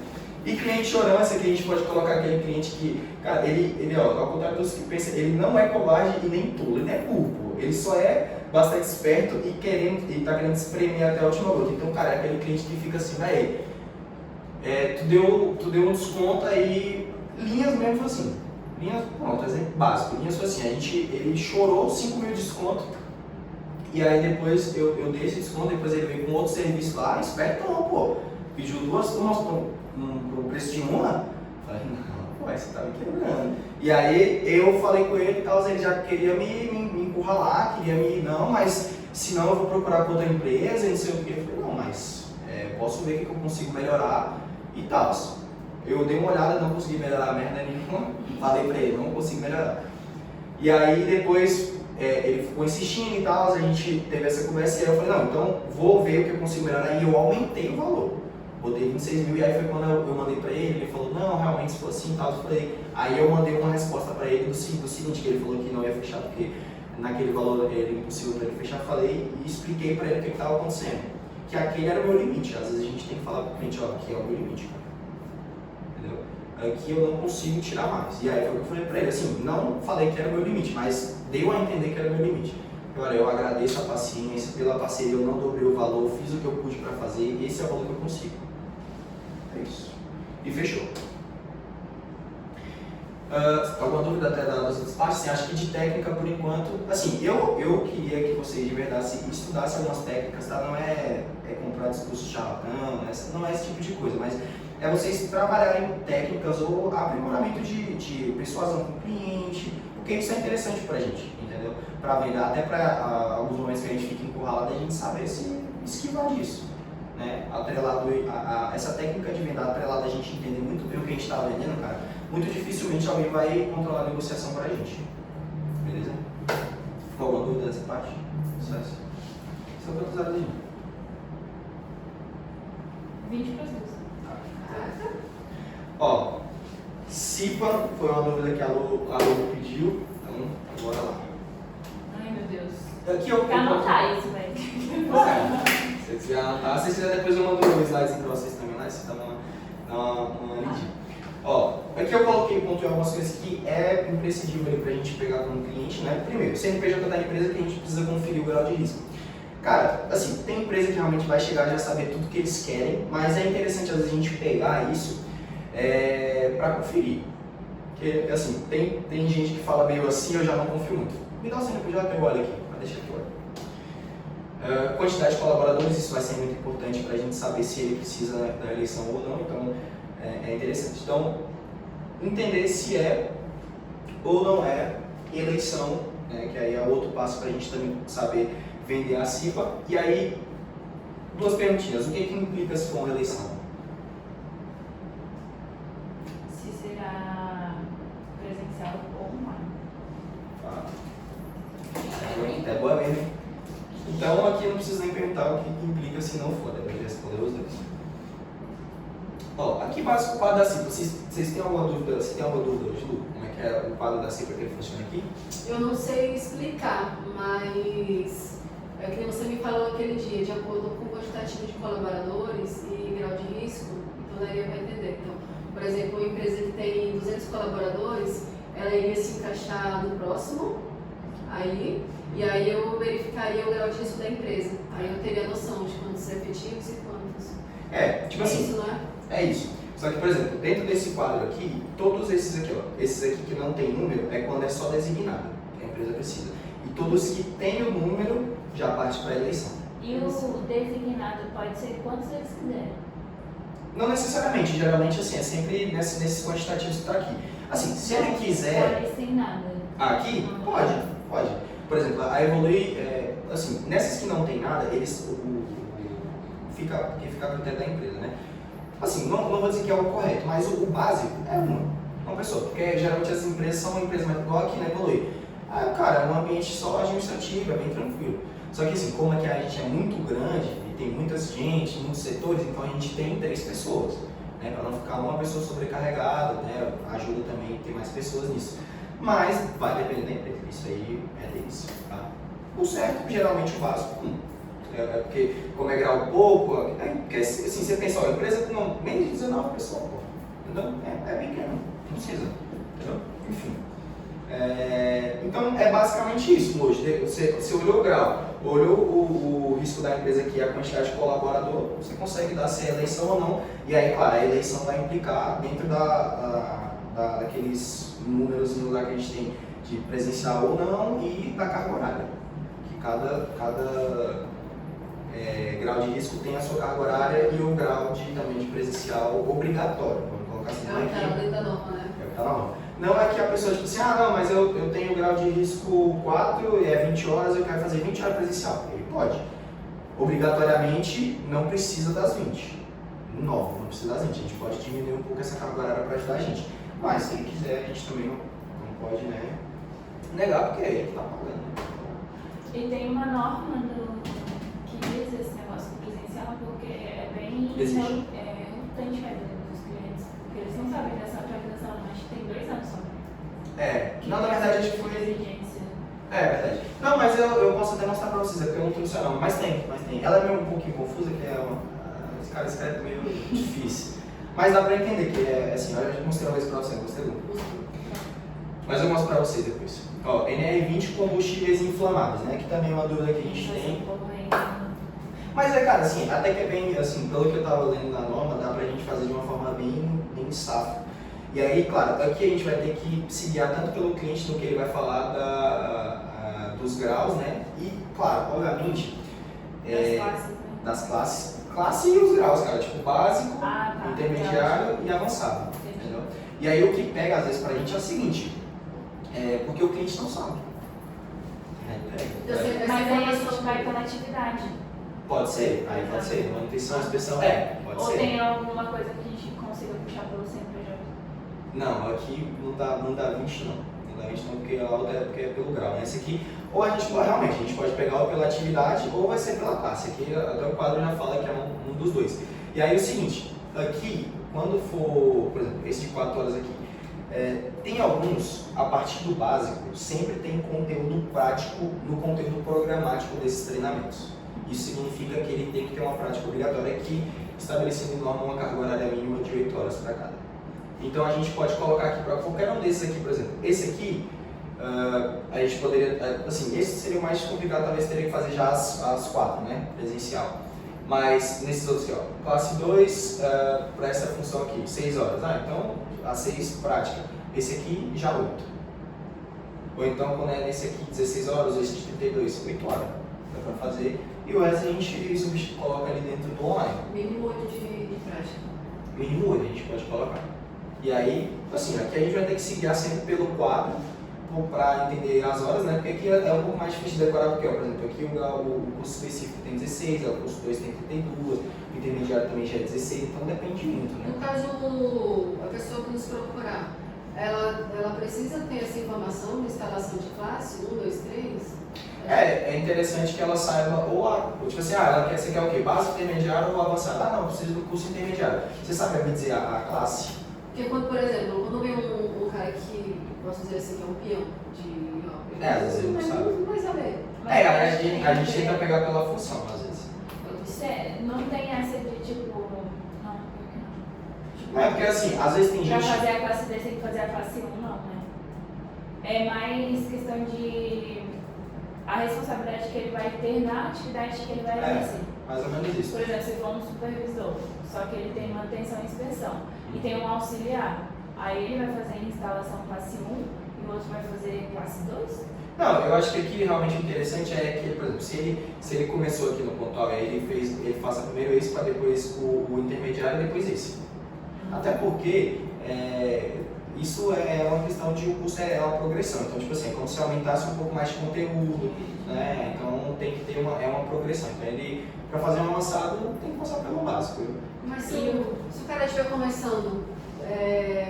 E cliente chorão, esse aqui a gente pode colocar aquele cliente que, cara, ele ó, ao contrário dos que pensam, ele não é covarde e nem tolo, ele não é burro, ele só é bastante esperto e tá querendo espremer até a última gota. Então, cara, é aquele cliente que fica assim, velho, tu deu um desconto aí, linhas mesmo assim, linhas, pronto, exemplo básico, linhas foi assim, ele chorou 5 mil de desconto, e aí depois eu dei esse desconto, depois ele veio com outro serviço lá, espertão, pô, pediu duas pro preço de uma, falei, não, pô, você tá me quebrando. E aí eu falei com ele e tal, ele já queria me encurralar, não, mas senão eu vou procurar com outra empresa e não sei o que. Eu falei, não, mas posso ver o que eu consigo melhorar e tal. Eu dei uma olhada, não consegui melhorar merda nenhuma, falei pra ele, não consigo melhorar. E aí depois ele ficou insistindo e tal, a gente teve essa conversa e aí eu falei, não, então vou ver o que eu consigo melhorar e eu aumentei o valor. Botei 26 mil e aí foi quando eu mandei pra ele falou, não, realmente se for assim e tal, eu falei, aí eu mandei uma resposta pra ele do seguinte, que ele falou que não ia fechar porque naquele valor era impossível pra ele fechar, falei e expliquei pra ele o que estava acontecendo, que aquele era o meu limite, às vezes a gente tem que falar pro cliente, ó, aqui é o meu limite, entendeu? Aqui eu não consigo tirar mais, e aí foi o que eu falei pra ele, assim, não falei que era o meu limite, mas deu a entender que era o meu limite. Olha, eu agradeço a paciência, pela parceria, eu não dobrei o valor, fiz o que eu pude pra fazer, esse é o valor que eu consigo. É isso. E fechou. Alguma dúvida até das outras partes? Assim, acho que de técnica, por enquanto, assim, eu queria que vocês de verdade estudassem algumas técnicas, tá? Não é comprar discurso charlatão, não é esse tipo de coisa, mas é vocês trabalharem técnicas ou aprimoramento de persuasão com o cliente, porque isso é interessante pra gente, entendeu? Pra vender, até pra alguns momentos que a gente fica encurralado, a gente saber se esquivar disso. Né? Atrelado essa técnica de venda atrelada a gente entender muito bem o que a gente está vendendo, cara, muito dificilmente alguém vai controlar a negociação para a gente. Beleza? Ficou alguma dúvida dessa parte? Sucesso. São quantos horas aí? 20 para as 2. Ó, CIPA foi uma dúvida que a Lu pediu, então bora lá. Ai meu Deus. Aqui eu Pra anotar isso, velho. Se você quiser anotar, se quiser depois eu mando um slide para vocês também, né? Você dá uma lidinha. Ó, aqui eu coloquei pontuar algumas coisas que é imprescindível para a gente pegar como cliente, né? Primeiro, CNPJ da empresa que a gente precisa conferir o grau de risco. Cara, assim, tem empresa que realmente vai chegar já saber tudo que eles querem, mas é interessante às vezes a gente pegar isso para conferir. Porque, assim, tem gente que fala meio assim, eu já não confio muito. Me dá o CNPJ, eu olho aqui, mas deixa aqui, olha. Quantidade de colaboradores, isso vai ser muito importante para a gente saber se ele precisa da eleição ou não, então é interessante. Então, entender se é ou não é eleição, né, que aí é outro passo para a gente também saber vender a CIPA. E aí, duas perguntinhas, o que implica se for uma eleição? Se será presencial ou online. É boa mesmo. Então aqui eu não preciso nem perguntar o que implica se não for, deve responder os dois. Ó, aqui básico o quadro da CIPA. Vocês têm alguma dúvida? Você tem alguma dúvida hoje, Lu? Como é que é o quadro da CIPA que ele funciona aqui? Eu não sei explicar, mas É que você me falou aquele dia, de acordo com o quantitativo de colaboradores e grau de risco, então daria para entender. Então, por exemplo, uma empresa que tem 200 colaboradores, ela iria se encaixar no próximo, e aí eu verificaria o grau de risco da empresa. Aí eu teria noção de quantos efetivos e quantos. Tipo assim, isso, não é? é isso. Só que, por exemplo, dentro desse quadro aqui, todos esses aqui, ó, esses aqui que não tem número, é quando é só designado, que a empresa precisa. E todos que têm o número, já parte para a eleição. E o designado pode ser quantos eles quiserem? Não necessariamente, geralmente assim, é sempre nesses quantitativos que está aqui. Assim, se ele quiser... Pode sem nada. Aqui? Pode. Por exemplo, a Evolui, assim, nessas que não tem nada, eles... fica a critério da empresa, né? Assim, não vou dizer que é o correto, mas o básico é uma pessoa. Porque geralmente as empresas são uma empresa mais igual aqui na Evolui. Cara, é um ambiente só administrativo, é bem tranquilo. Só que assim, como aqui a gente é muito grande e tem muita gente, muitos setores, então a gente tem 3 pessoas, né? Para não ficar uma pessoa sobrecarregada, né? Ajuda também a ter mais pessoas nisso. Mas vai depender da empresa, isso aí é deles, tá? O certo, geralmente o básico, porque como é grau pouco, porque assim, você pensa, ó, a empresa com menos de 19 pessoas, pô, entendeu? É pequeno, não precisa, entendeu? Enfim. Então é basicamente isso hoje. Você olhou o grau, olhou o risco da empresa aqui, a quantidade de colaborador, você consegue dar se é eleição ou não. E aí, claro, a eleição vai implicar dentro daqueles números no lugar que a gente tem de presencial ou não e da carga horária. Que cada grau de risco tem a sua carga horária e o grau também de presencial obrigatório. Vamos colocar assim, É o que está dentro da norma, né? É o que está na norma. Não é que a pessoa, tipo assim, não, mas eu tenho grau de risco 4 e é 20 horas, eu quero fazer 20 horas presencial. Ele pode. Obrigatoriamente, não precisa das 20. Não precisa das 20. A gente pode diminuir um pouco essa carga horária para ajudar a gente. Mas, se ele quiser, a gente também não pode, né, negar, porque é ele que está pagando. E tem uma norma que diz esse negócio do presencial, porque é bem relutante dos clientes. Porque eles não sabem dessa atualização, mas tem 2 anos só. Não, na verdade, acho que foi... Exigência. É verdade. Não, mas eu posso até mostrar pra vocês, é porque eu não trouxe ela não. Mas tem. Ela é meio um pouquinho confusa, que esse cara escreve meio difícil. Mas dá pra entender que é assim, eu já mostrei uma vez pra você, não mostrei não. Mas eu mostro pra vocês depois. Ó, NR20 combustíveis inflamáveis, né? Que também é uma dúvida que a gente tem. Mas cara, assim, até que é bem, assim, pelo que eu tava lendo na norma, dá pra gente fazer de uma forma bem safa. E aí, claro, aqui a gente vai ter que se guiar tanto pelo cliente no que ele vai falar dos graus, né? E, claro, obviamente, das classes. Classe e os graus, cara, tipo básico, intermediário e avançado. Entendeu? E aí o que pega às vezes pra gente é o seguinte, porque o cliente não sabe. Mas aí a gente vai pela atividade. Pode ser, aí pode ser. Manutenção, inspeção, pode ser. Ou tem alguma coisa que a gente consiga puxar pelo CNPJ? Não, aqui não dá 20 não. Não dá 20 não, porque a outra é pelo grau. Né? Esse aqui, ou a gente pode pegar ou pela atividade ou vai ser pela classe. Aqui até o quadro já fala que é um dos dois. E aí é o seguinte, aqui, quando for, por exemplo, esse de 4 horas aqui, tem alguns, a partir do básico, sempre tem conteúdo prático no conteúdo programático desses treinamentos. Isso significa que ele tem que ter uma prática obrigatória aqui, estabelecendo em norma uma carga horária mínima de 8 horas para cada. Então a gente pode colocar aqui para qualquer um desses aqui, por exemplo. Esse aqui, a gente poderia, assim, esse seria o mais complicado, talvez teria que fazer já as 4, né, presencial. Mas nesses outros aqui, ó, classe 2, para essa função aqui, 6 horas. Então a 6 prática. Esse aqui já 8. Ou então quando é nesse aqui 16 horas, ou esse de 32, 8 horas. Dá para fazer. E o resto a gente coloca ali dentro do online. Mínimo 8 de prática. Mínimo 8 a gente pode colocar. E aí, assim, aqui a gente vai ter que se guiar sempre pelo quadro para entender as horas, né? Porque aqui é um pouco mais difícil de decorar, porque, ó, por exemplo, aqui o curso específico tem 16, o curso 2 tem 32, o intermediário também já é 16, então depende muito, né? No caso, a pessoa que nos procurar, ela precisa ter essa informação de instalação de classe, 1, 2, 3? É interessante que ela saiba, tipo assim, você quer o quê? Básico, intermediário ou avançado? Não, eu preciso do curso intermediário. Você sabe me dizer a classe? Porque quando, por exemplo, quando vem um cara que, posso dizer assim, que é um peão de obra, às vezes ele não sabe. Não vai saber. A gente tenta pegar pela função, às vezes. Não tem essa de tipo. Não, tipo, É porque assim, às vezes tem pra gente. fazer a classe 2 tem que fazer a classe 1, não, né? É mais questão de a responsabilidade que ele vai ter na atividade que ele vai exercer. Mais ou menos isso. Por exemplo, se for um supervisor, só que ele tem manutenção e inspeção, e tem um auxiliar, aí ele vai fazer instalação classe 1 e o outro vai fazer classe 2? Não, eu acho que aqui realmente interessante é que, por exemplo, se ele começou aqui no pontual, aí ele faça primeiro esse para depois o intermediário e depois esse. Até porque isso é uma questão de o curso é uma progressão. Então, tipo assim, é como se aumentasse um pouco mais de conteúdo, né? Então tem que ter uma progressão. Então ele, para fazer um avançado, tem que passar pelo básico. Mas se o cara estiver começando,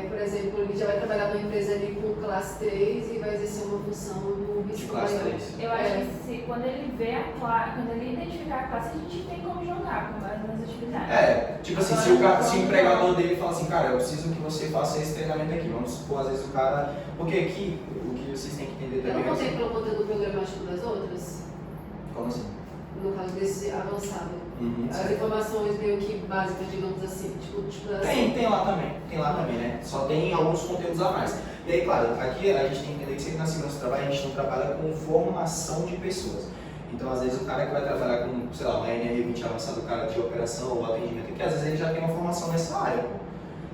por exemplo, ele já vai trabalhar numa empresa ali com classe 3 e vai exercer uma função no De risco classe maior. 3. Eu acho que quando ele vê a classe, quando ele identificar a classe, a gente tem como jogar com base nas atividades. Tipo assim, Agora, se o empregador dele fala assim, cara, eu preciso que você faça esse treinamento aqui. Vamos supor, às vezes o cara. Porque aqui, o que vocês têm que entender Eu também não é assim. contemplo o conteúdo programático das outras, Como assim? no caso desse avançado. Uhum, As informações meio que básicas, digamos assim, tipo tem lá também, né? Só tem alguns conteúdos a mais. E aí, claro, aqui a gente tem que entender que sempre na segurança do trabalho a gente não trabalha com formação de pessoas. Então, às vezes, o cara que vai trabalhar com, sei lá, uma NR20 avançado, o cara de operação ou atendimento, que às vezes ele já tem uma formação nessa área. Pô.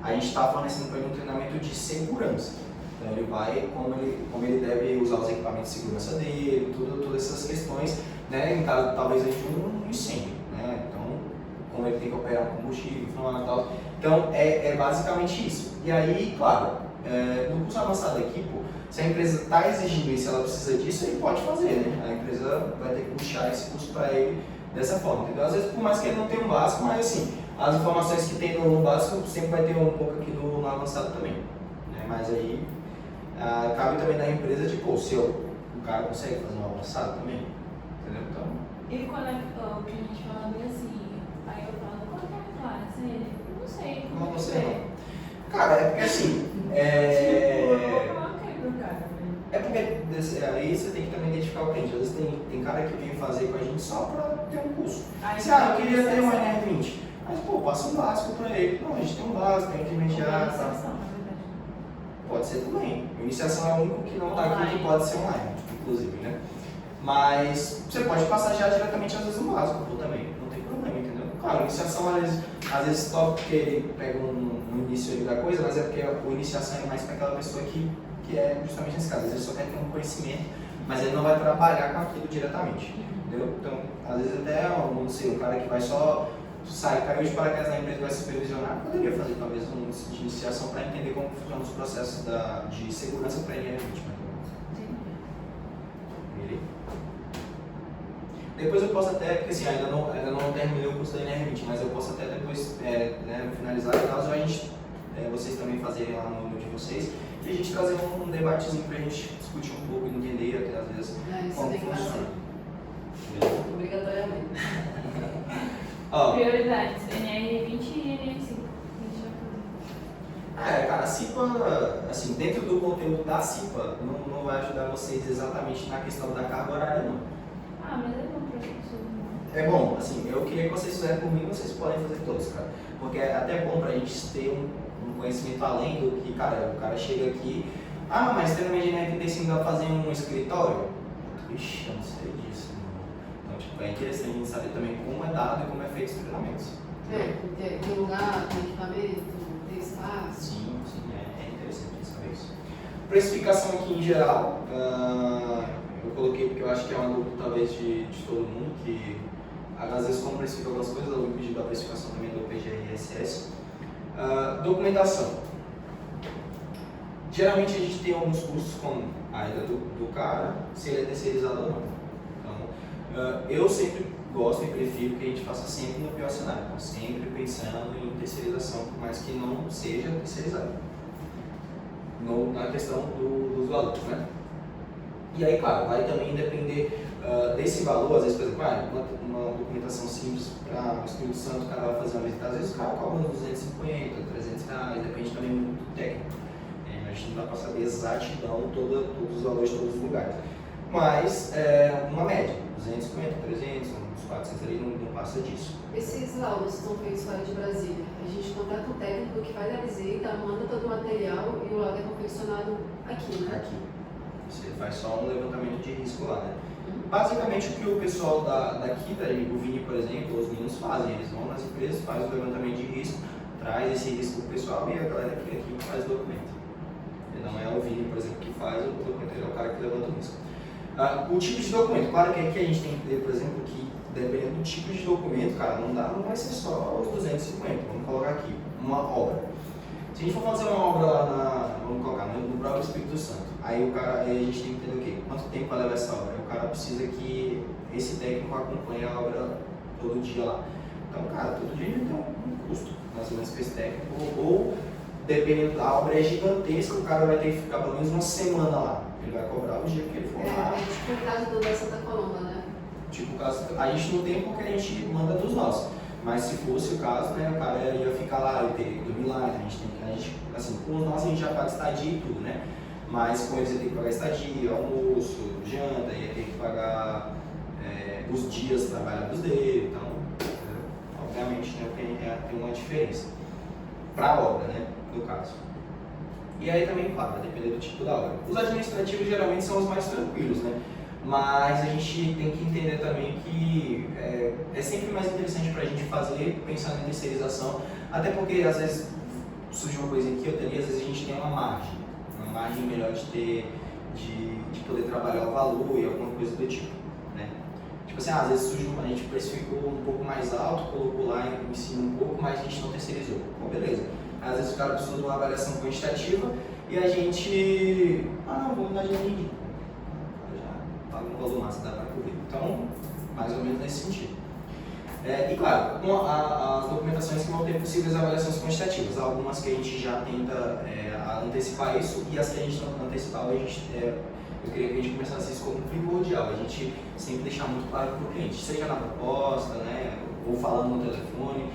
A gente está fornecendo para ele um treinamento de segurança. Então, ele vai, como ele deve usar os equipamentos de segurança dele, todas essas questões, né? Em caso, talvez, de um incêndio, né? Então, como ele tem que operar combustível, inflamar e tal. Então, é basicamente isso. E aí, claro, no curso avançado aqui, pô, se a empresa está exigindo isso, ela precisa disso, ele pode fazer, né? A empresa vai ter que puxar esse curso para ele dessa forma, entendeu? Às vezes, por mais que ele não tenha um básico, mas assim, as informações que tem no básico sempre vai ter um pouco aqui no avançado também, né? Mas aí, cabe também da empresa de, pô, se o cara consegue fazer um avançado também, entendeu? Então... E quando o cliente fala bem assim, aí eu falo, qual que é a classe? Ele, não sei, Como como você é? não? Cara, é porque assim, Eu coloquei pro cara. é porque aí você tem que também identificar o cliente. Às vezes tem cara que vem fazer com a gente só pra ter um curso. Aí, Eu queria ter uma NR20. Mas, pô, passa um básico pra ele. Não, a gente tem um básico, tem um intermediário, tá? na verdade. Pode ser também. A iniciação é o único que não tá aqui que pode ser online, inclusive, né? Mas você pode passar já diretamente, às vezes, um básico, pô, também. Não tem problema, entendeu? Claro, a iniciação, às vezes só porque ele pega um início ali da coisa, mas é porque a iniciação é mais para aquela pessoa que é justamente nesse caso. Às vezes ele só quer ter um conhecimento, mas ele não vai trabalhar com aquilo diretamente, entendeu? Então, às vezes até, não sei, o cara que vai só caiu de paraquedas na empresa e vai supervisionar, poderia fazer talvez um de iniciação para entender como funcionam os processos de segurança para NR20, Depois eu posso até, porque assim, ainda não terminei o curso da NR20, mas eu posso até depois finalizar, caso vocês também fazerem lá no de vocês, e a gente trazer um debatezinho pra gente discutir um pouco, entender até às vezes como tem que funciona. obrigatoriamente. Prioridades, NR20 e NR5. Cara, a CIPA, assim, dentro do conteúdo da CIPA, não vai ajudar vocês exatamente na questão da carga horária, não. Mas é bom pra gente. É bom, assim, eu queria que vocês fizessem por mim, vocês podem fazer todos, cara. Porque é até bom pra gente ter um conhecimento além do que, cara, o cara chega aqui, mas treinamento de NR35 dá pra fazer um escritório? Ixi, eu não sei disso. Então, tipo, é interessante a gente saber também como é dado e como é feito os treinamentos. Tem lugar, tem equipamento, tem espaço. Sim, é interessante saber isso. Precificação aqui em geral, eu coloquei porque eu acho que é uma dúvida talvez de todo mundo, que às vezes como precifica algumas coisas, eu vou pedir da precificação também do PGR e SS. Documentação. Geralmente a gente tem alguns cursos como a ida do cara, se ele é terceirizado ou não. Então, eu sempre gosto e prefiro que a gente faça sempre no pior cenário, então sempre pensando em terceirização, por mais que não seja terceirizado. Na questão dos valores, né? E aí, claro, vai também depender desse valor, às vezes, por exemplo, uma documentação simples para o Espírito Santo, o cara vai fazer uma visita, às vezes o cara cobra uns 250, 300 reais, depende também muito do técnico. A gente não dá para saber exatidão todos os valores de todos os lugares. mas uma média, 250, 300, uns 400 ali, não passa disso. Esses laudos são feitos fora de Brasília. A gente contrata um técnico que faz a visita, manda todo o material e o laudo é confeccionado aqui, né? Aqui. Você faz só um levantamento de risco lá, né? Basicamente o que o pessoal daqui, o Vini, por exemplo, os meninos fazem, eles vão nas empresas, fazem o levantamento de risco, traz esse risco pro pessoal e a galera aqui faz o documento. Ele não é o Vini, por exemplo, que faz o documento, ele é o cara que levanta o risco. O tipo de documento, claro que aqui a gente tem que ter, por exemplo, que dependendo do tipo de documento, cara, não vai ser só os 250, vamos colocar aqui, uma obra. Se a gente for fazer uma obra lá vamos colocar, no próprio Espírito Santo, aí a gente tem que entender o quê? Quanto tempo vai levar essa obra? O cara precisa que esse técnico acompanhe a obra todo dia lá. Então, cara, todo dia ele tem um custo, mais ou menos, com esse técnico. Ou, dependendo da obra, é gigantesca, o cara vai ter que ficar pelo menos uma semana lá. Ele vai cobrar o dia que ele for lá. Tipo o caso da Santa Colomba, né? Tipo o caso, a gente não tem porque a gente manda dos nossos. Mas se fosse o caso, né, o cara ia ficar lá, ele teria que dormir lá, a gente, assim, com os nossos a gente já paga estadia e tudo, né? Mas com eles ia ter que pagar estadia, almoço, janta, ia ter que pagar os dias trabalhados dele, então, obviamente, né, tem uma diferença para a obra, né, no caso. E aí também, claro, vai depender do tipo da obra. Os administrativos geralmente são os mais tranquilos, né? Mas a gente tem que entender também que é sempre mais interessante para a gente fazer pensando em terceirização, até porque às vezes surge uma coisa aqui, outra ali, às vezes a gente tem uma margem melhor de poder trabalhar o valor e alguma coisa do tipo, né? Tipo assim, às vezes surge a gente precificou um pouco mais alto, colocou lá em cima um pouco, mas a gente não terceirizou. Pô, beleza. Às vezes o cara precisa de uma avaliação quantitativa e a gente, vamos dar dinheiro. Paga um valor massa, dá para cobrir. Então, mais ou menos nesse sentido. E claro, com as documentações que vão ter possíveis avaliações quantitativas, algumas que a gente já tenta antecipar isso e as que a gente não antecipava, eu queria que a gente começasse isso como primordial, a gente sempre deixar muito claro para o cliente, seja na proposta, né, ou falando no telefone,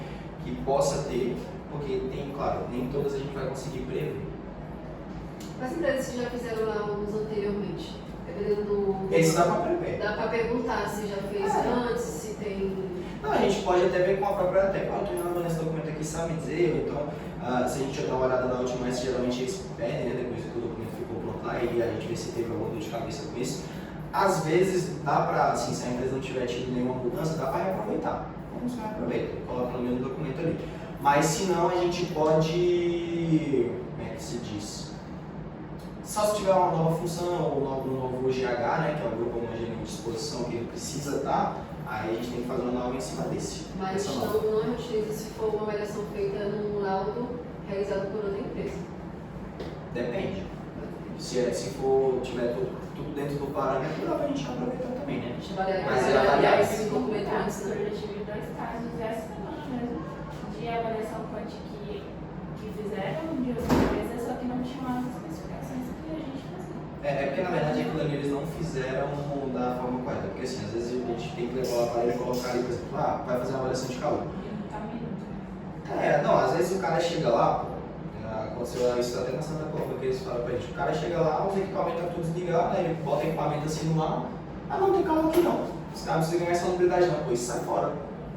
que possa ter, porque tem, claro, nem todas a gente vai conseguir prever. As empresas que já fizeram laudos anteriormente, esse dá para prever. Dá para perguntar se já fez antes, se tem... Não, a gente pode até ver com a própria técnica, estou indo nesse documento aqui, sabe dizer, então, se a gente der uma olhada na última vez, geralmente eles pedem, né, depois que o documento ficou pronto lá, e a gente vê se teve alguma dor de cabeça com isso. Às vezes, dá para, assim, se a empresa não tiver tido nenhuma mudança, dá para reaproveitar. Vamos reaproveitar, coloca no mesmo documento ali. Mas, se não, a gente pode, como é que se diz? Só se tiver uma nova função, ou um novo GH, né, que é o grupo homogêneo de disposição que ele precisa estar, aí a gente tem que fazer uma nova em cima desse. Mas não reutiliza se for uma avaliação feita num laudo realizado por outra empresa. Depende. Se for, tiver tudo dentro do parâmetro, dá pra gente aproveitar também, né? Mas avaliar esse documento antes, né? Eu já tive 2 casos essa semana mesmo, de avaliação quanti que fizeram de outra empresa, só que não tinham as especificações que a gente fazia. Porque na verdade aquilo ali eles não fizeram da forma correta, porque assim, às vezes a gente tem que levar o aparelho e colocar ali, por exemplo, vai fazer uma avaliação de calor. Não, às vezes o cara chega lá, aconteceu isso até na Santa Colomba, que eles falam pra gente, o cara chega lá, os equipamentos estão todos ligados, aí ele bota o equipamento assim no ar, não tem calor aqui não, os caras não precisam ganhar salubridade não, pô, isso sai fora,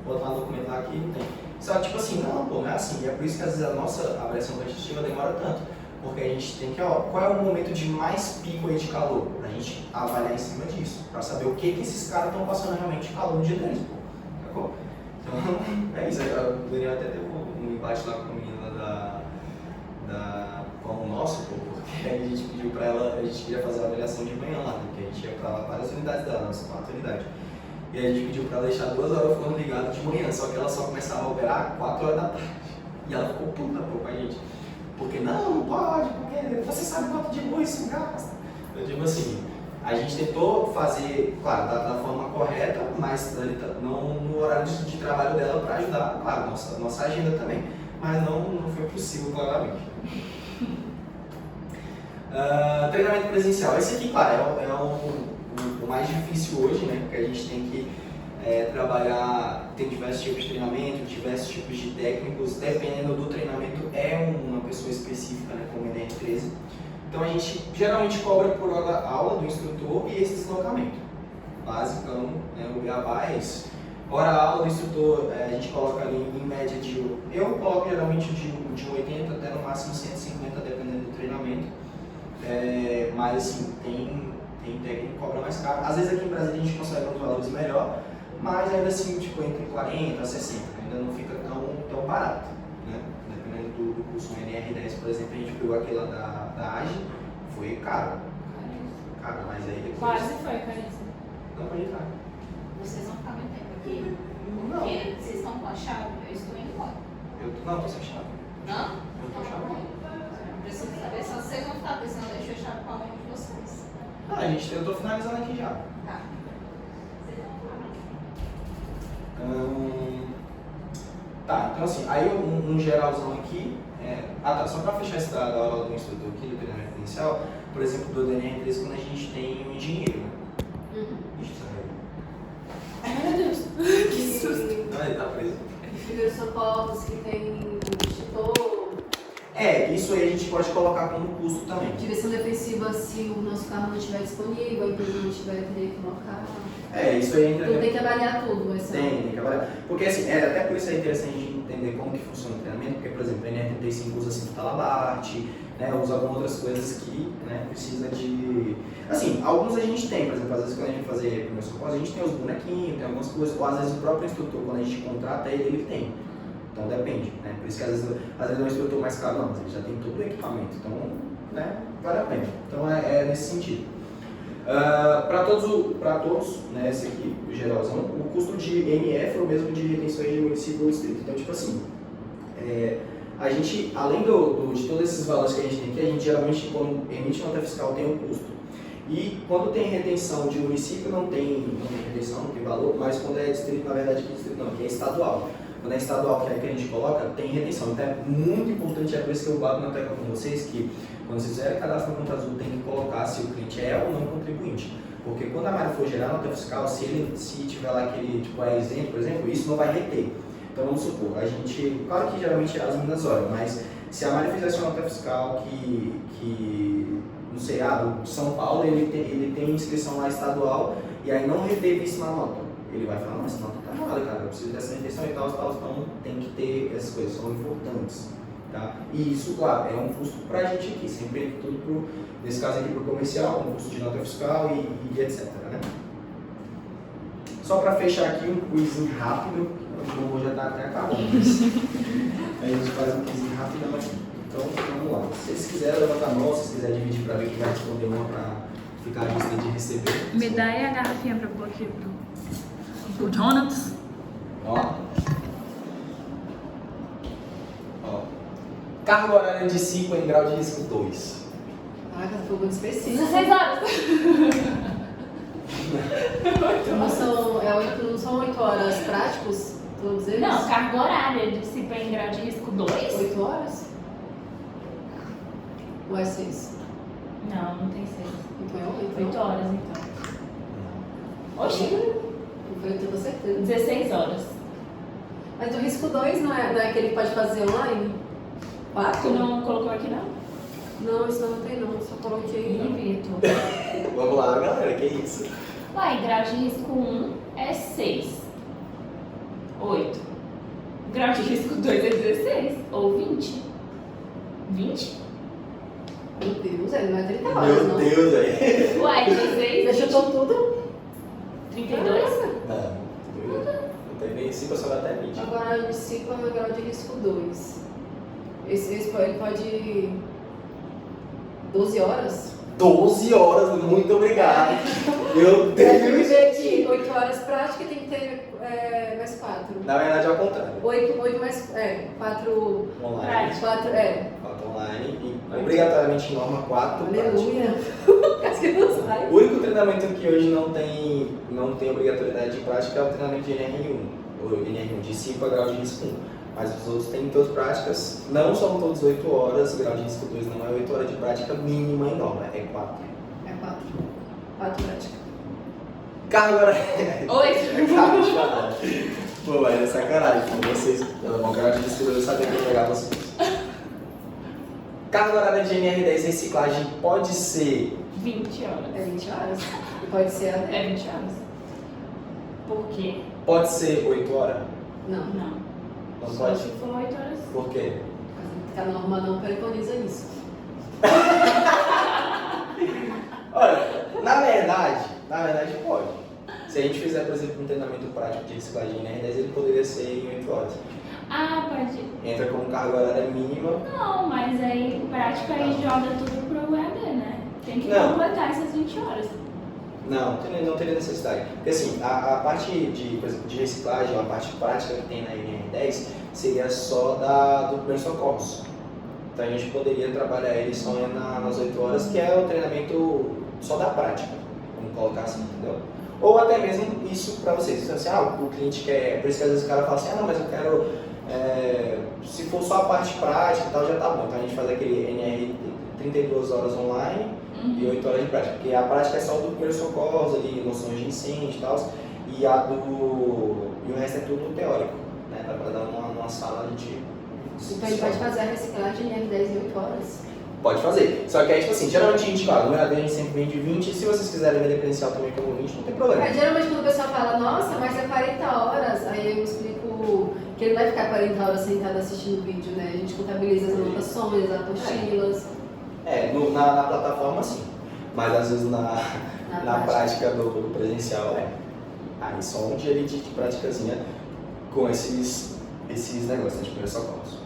botar um documento lá aqui, não tem. Só que tipo assim, não é assim, e é por isso que às vezes a nossa avaliação quantitativa demora tanto, porque a gente tem que, qual é o momento de mais pico aí de calor, pra gente avaliar em cima disso, pra saber o que esses caras estão passando realmente de calor no dia deles, pô, sacou? Então, é isso, o Daniel até teve um embate lá com a menina com o nosso, porque a gente pediu pra ela, a gente queria fazer a avaliação de manhã lá, porque a gente ia pra lá várias unidades dela, nossas 4 unidades. E a gente pediu pra ela deixar 2 horas o forno ligado de manhã, só que ela só começava a operar 4 horas da tarde. E ela ficou puta com a gente. Porque não pode, porque você sabe quanto de luz isso gasta. Eu digo assim, a gente tentou fazer, claro, da forma correta, mas não no horário de trabalho dela para ajudar, claro, nossa agenda também. Mas não foi possível, claramente. Treinamento presencial. Esse aqui, claro, é o mais difícil hoje, né? Porque a gente tem que trabalhar, tem diversos tipos de treinamento, diversos tipos de técnicos, dependendo do treinamento, é uma pessoa específica, né? Como NR13. Então a gente geralmente cobra por hora aula do instrutor e esse deslocamento. Basicão, né, o beabá é isso. Hora aula do instrutor, a gente coloca ali em média eu coloco geralmente de 80 até no máximo 150, dependendo do treinamento. Mas assim, tem técnico que cobra mais caro. Às vezes aqui em Brasília a gente consegue uns valores melhor, mas ainda assim, tipo, entre 40 a 60, ainda não fica tão barato, né? Dependendo do curso. Um NR10, por exemplo, a gente pegou aquele lá da AGE, foi caro. Caro, mas aí depois... Quase foi, caríssimo. Não pode entrar. Vocês vão ficar muito tempo aqui? Não. Porque vocês estão com a chave, eu estou indo embora. Não, tô sem chave. Não? Eu tô chave. Preciso saber se vocês vão ficar, porque senão eu deixo a chave com a mãe de vocês. Eu tô finalizando aqui já. Tá. Tá, então assim, aí um geralzão aqui, só para fechar essa da aula do instrutor aqui, do treinamento inicial, por exemplo, do DNR3, quando a gente tem um engenheiro, né? Ixi, saiu. Ai, meu Deus. Que susto. Não, ele tá preso. Primeiros socorros que tem extintor, Isso aí a gente pode colocar como custo também. direção defensiva se o nosso carro não estiver disponível, a empresa não estiver, teria que colocar. Isso aí entra. Então tem que avaliar tudo. Tem que avaliar. Porque assim, até por isso é interessante a gente entender como que funciona o treinamento, porque, por exemplo, o NR35 usa cinto talabarte, né, usa algumas outras coisas que, né, precisa de... Assim, alguns a gente tem, por exemplo, às vezes quando a gente fazer primeiro socorro, a gente tem os bonequinhos, tem algumas coisas, ou às vezes o próprio instrutor, quando a gente contrata ele tem. Então depende, né? Por isso que às vezes é um instrutor mais caro, não, mas ele já tem todo o equipamento, então, né, vale a pena. Então é nesse sentido. Para todos, né, esse aqui, o geralzão, o custo de MF é o mesmo de retenções de município ou distrito. Então, tipo assim, a gente, além de todos esses valores que a gente tem aqui, a gente geralmente, quando emite nota fiscal, tem um custo. E quando tem retenção de município, não tem retenção, não tem valor, mas quando é distrito, na verdade, aqui distrito não, aqui é estadual. Quando é estadual, que é que a gente coloca, tem retenção. Então é muito importante, é por isso que eu bato na tecla com vocês, que quando vocês fizerem cadastro no Conta Azul, tem que colocar se o cliente é ou não contribuinte. Porque quando a Mara for gerar nota fiscal, se tiver lá aquele tipo isento, por exemplo, isso não vai reter. Então vamos supor, a gente, claro que geralmente as meninas olham, mas se a Mara fizesse uma nota fiscal que não sei, do São Paulo, ele tem inscrição lá estadual e aí não reteve isso na nota. Ele vai falar, mas essa nota tá errada, cara, eu preciso dessa retenção e tal, então tem que ter essas coisas, são importantes. Tá? E isso, claro, é um custo para a gente aqui, sempre tudo nesse caso aqui para o comercial, um custo de nota fiscal e etc. Né? Só para fechar aqui um quizinho rápido, o robô já está até acabando, mas aí a gente faz um quizinho rapidão aqui. Então vamos lá, se vocês quiserem levantar a mão, se vocês quiserem dividir para ver quem vai responder uma para ficar a lista de receber. Me dá aí a garrafinha para pôr aqui pro Jonas. Ó. Carga horária de 5 em grau de risco 2. Caraca, foi muito específico. 16 horas. Não são 8 horas práticos, todos eles? Não, carga horária de se em grau de risco 2. 8 horas? Ou é 6? Não, não tem 6. Então é 8 horas, então. Oxi, Eu tenho certeza. 16 horas. Mas o risco 2 não é aquele que pode fazer online? 4? Tu não colocou aqui, não? Não, isso não tem não, só coloquei. Ih, Vitor. Vamos lá, galera, que isso? Uai, grau de risco 1 é 6. 8. Grau de risco 2 é 16. Ou 20. 20? Meu Deus, não é 30 horas, Meu não. Deus, velho. Uai, 16. Deixa tudo. 32? Não, eu tenho 5, eu só até 20. Agora de 5 é o grau de risco 2. Esse ele pode 12 horas? 12 horas, muito obrigado. Meu Deve Deus. ver que 8 horas prática tem que ter mais 4. Na verdade é ao contrário. 8 mais 4. Online. 4, 4 online e obrigatoriamente em norma 4. Aleluia. Quase que não sai. O único treinamento que hoje não tem obrigatoriedade de prática é o treinamento de NR1. O NR1 de 5 a grau de risco 1. Mas os outros têm todas práticas, não são todos 8 horas, grau de risco 2 não é 8 horas de prática mínima em norma, é 4. É 4. 4 prática. Carga horária. 8. Carga de caralho. Pô, mas é sacanagem com vocês. O grau de risco 2 eu sabia que eu ia pegar vocês. Carga horária de NR10 reciclagem pode ser 20 horas. É 20 horas. E pode ser até. É 20 horas. Por quê? Pode ser 8 horas? Não. Não. Não Só pode? se for 8 horas. Por quê? A norma não preconiza isso. Olha, na verdade pode. Se a gente fizer, por exemplo, um treinamento prático de reciclagem em NR10, ele poderia ser em 8 horas. Ah, pode. Entra como carga horária mínima. Não, mas aí prática aí joga tudo pro EAD, né? Tem que Não. completar essas 20 horas. Não teria necessidade. Porque assim, a parte de, por exemplo, de reciclagem, a parte prática que tem na NR10 seria só do primeiros socorros. Então a gente poderia trabalhar ele só nas 8 horas, que é o treinamento só da prática, vamos colocar assim, entendeu? Ou até mesmo isso para vocês, assim, o cliente quer, por isso que às vezes o cara fala assim, não, mas eu quero, se for só a parte prática e tal, já tá bom. Então a gente faz aquele NR 32 horas online e 8 horas de prática, porque a prática é só do primeiro socorros, ali, noções de incêndio e tal, e o resto é tudo teórico, né? Dá para dar uma sala de... Então ele pode fazer a reciclagem em R10 em 8 horas. Pode fazer. Só que aí, tipo assim, geralmente a gente, claro, no EAD a gente sempre vende 20, se vocês quiserem vender presencial também como 20, não tem problema. Geralmente quando o pessoal fala, nossa, mas é 40 horas, aí eu explico que ele não vai ficar 40 horas sentado assistindo o vídeo, né? A gente contabiliza as anotações, as apostilas. Na plataforma sim, mas às vezes na prática do presencial aí só um dia ali de praticazinha com esses negócios de primeiros socorros.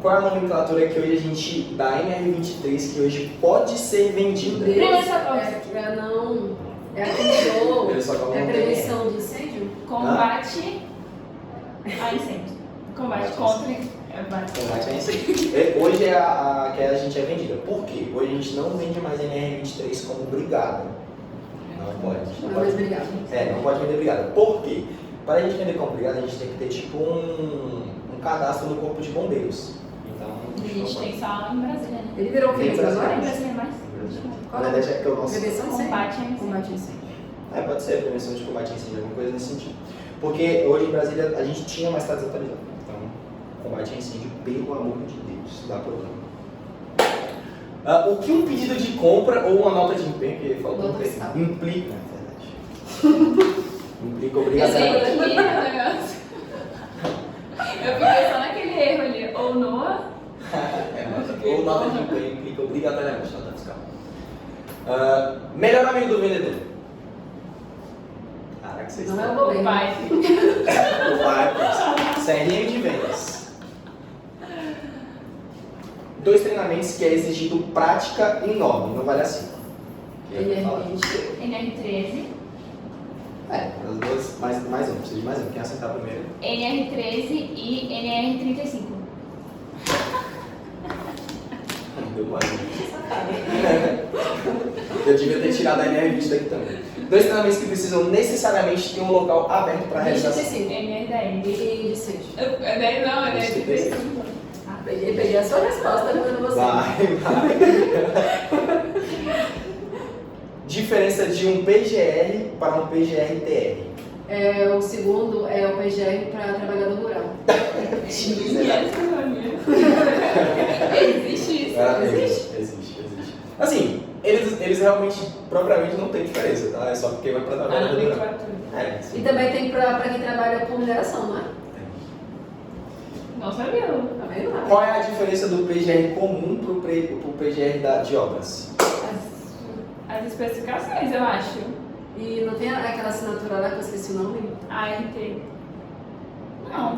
Qual é a nomenclatura que hoje a gente da NR23 que hoje pode ser vendida? Primeiro socorro. É a control, Primeiro socorro é a não tem. prevenção de incêndio? Combate a incêndio. Combate contra Combate a incêndio. Hoje é a que a gente é vendida. Por quê? Hoje a gente não vende mais NR23 como brigada. Não pode. Não é mais obrigado. Não pode vender brigada. Por quê? Para a gente vender como brigada, a gente tem que ter tipo um cadastro no corpo de bombeiros. Então, A gente tem só em Brasília, né? Ele virou o que Tem agora? Em Brasília. Brasília mais? Na verdade é porque o nosso... Prevenção de incêndio. Combate a incêndio. Combate a incêndio. Pode ser prevenção de combate a incêndio, alguma coisa nesse sentido. Porque hoje em Brasília a gente tinha, mas está desatualizado. Então, combate a incêndio, pelo amor de Deus, dá problema. O que um pedido de compra ou uma nota de empenho, que faltou Nota fiscal. implica, na verdade. Implica obrigatoriamente. Eu sei que é o negócio. Eu fiquei só naquele erro ali. Ou Noah. Ou nota de empenho implica obrigatoriamente nota fiscal. Melhor amigo do vendedor. Caraca, vocês Não é o estão... governo. Pai. O Marcos, CRM de vendas. 2 treinamentos que é exigido prática e nome, não vale a 5. NR20. NR13. As duas, mais um, precisa de mais um. Quem acertar primeiro? NR13 e NR35. Deu mais Eu devia ter tirado a NR20 daqui também. 2 treinamentos que precisam necessariamente ter um local aberto para realização. NR10. E incêndio. Não, NR35. Peguei a sua resposta, não você. Vai. Diferença de um PGR para um PGR-TR. O segundo é o PGR para trabalhador rural. Existe isso. Existe. Assim, eles realmente, propriamente, não tem diferença, tá? É só porque vai para trabalhador rural. E também tem para quem trabalha com mineração, não é? Não sabia. Tá vendo? Qual é a diferença do PGR comum para o PGR de obras? As especificações, eu acho. E não tem aquela assinatura lá que eu esqueci o nome? ART. Não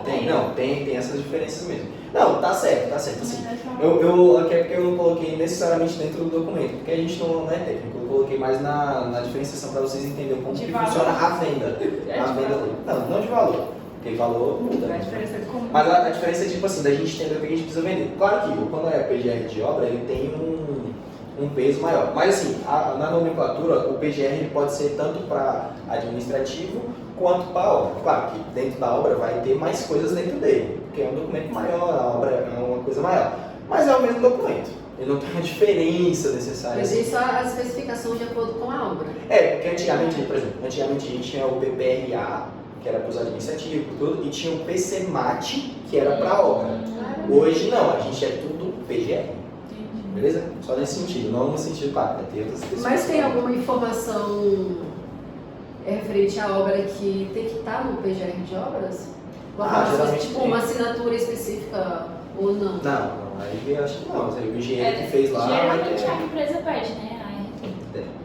tem, não? Tem essas diferenças mesmo. Não, tá certo, assim. Aqui é porque eu não coloquei necessariamente dentro do documento, porque a gente não é técnico, eu coloquei mais na diferenciação para vocês entenderem como De que valor. funciona a venda. A venda não de valor, porque valor muda. A diferença é comum. Mas a diferença é tipo assim, da gente entender o que a gente precisa vender. Claro que quando é PGR de obra, ele tem um peso maior. Mas assim, na nomenclatura, o PGR ele pode ser tanto para administrativo quanto para a obra. Claro que dentro da obra vai ter mais coisas dentro dele, porque é um documento maior, a obra é uma coisa maior. Mas é o mesmo documento. Ele não tem uma diferença necessária. Mas isso é a especificação de acordo com a obra. Porque antigamente, por exemplo, a gente tinha o PPRA, que era para os administrativos, tudo, e tinha o PCMAT, que era para a obra. Hoje não, a gente é tudo PGR. Beleza? Só nesse sentido, não no sentido, claro, vai ter outras pessoas. Mas tem alguma informação referente à obra que tem que estar no PGR de obras? Geralmente Tipo tem. uma assinatura específica ou não? Não, aí eu acho que não. O engenheiro que fez lá vai Geralmente ter. a empresa pede, né?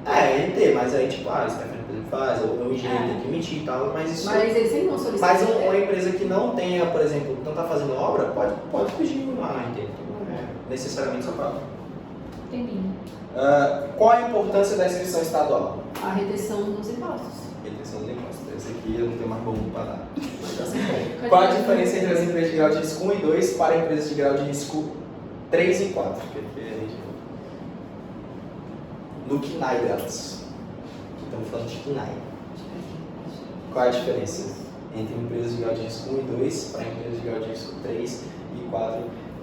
RT, mas aí tipo, a Stephanie, por exemplo, faz, ou o engenheiro tem que emitir e tal, mas isso. Mas eles sempre vão solicitar. Mas uma empresa que não tenha, por exemplo, não está fazendo obra, pode pedir uma RT. Não é necessariamente só para. Entendi. Qual a importância da inscrição estadual? A retenção dos impostos. Retenção dos impostos. Esse aqui eu não tenho mais bom para dar. Qual a diferença entre as empresas de grau de risco 1 e 2 para empresas de grau de risco 3 e 4? No KNAI delas. Aqui estamos falando de KNAI. Qual a diferença entre empresas de grau de risco 1 e 2 para empresas de grau de risco 3 e 4?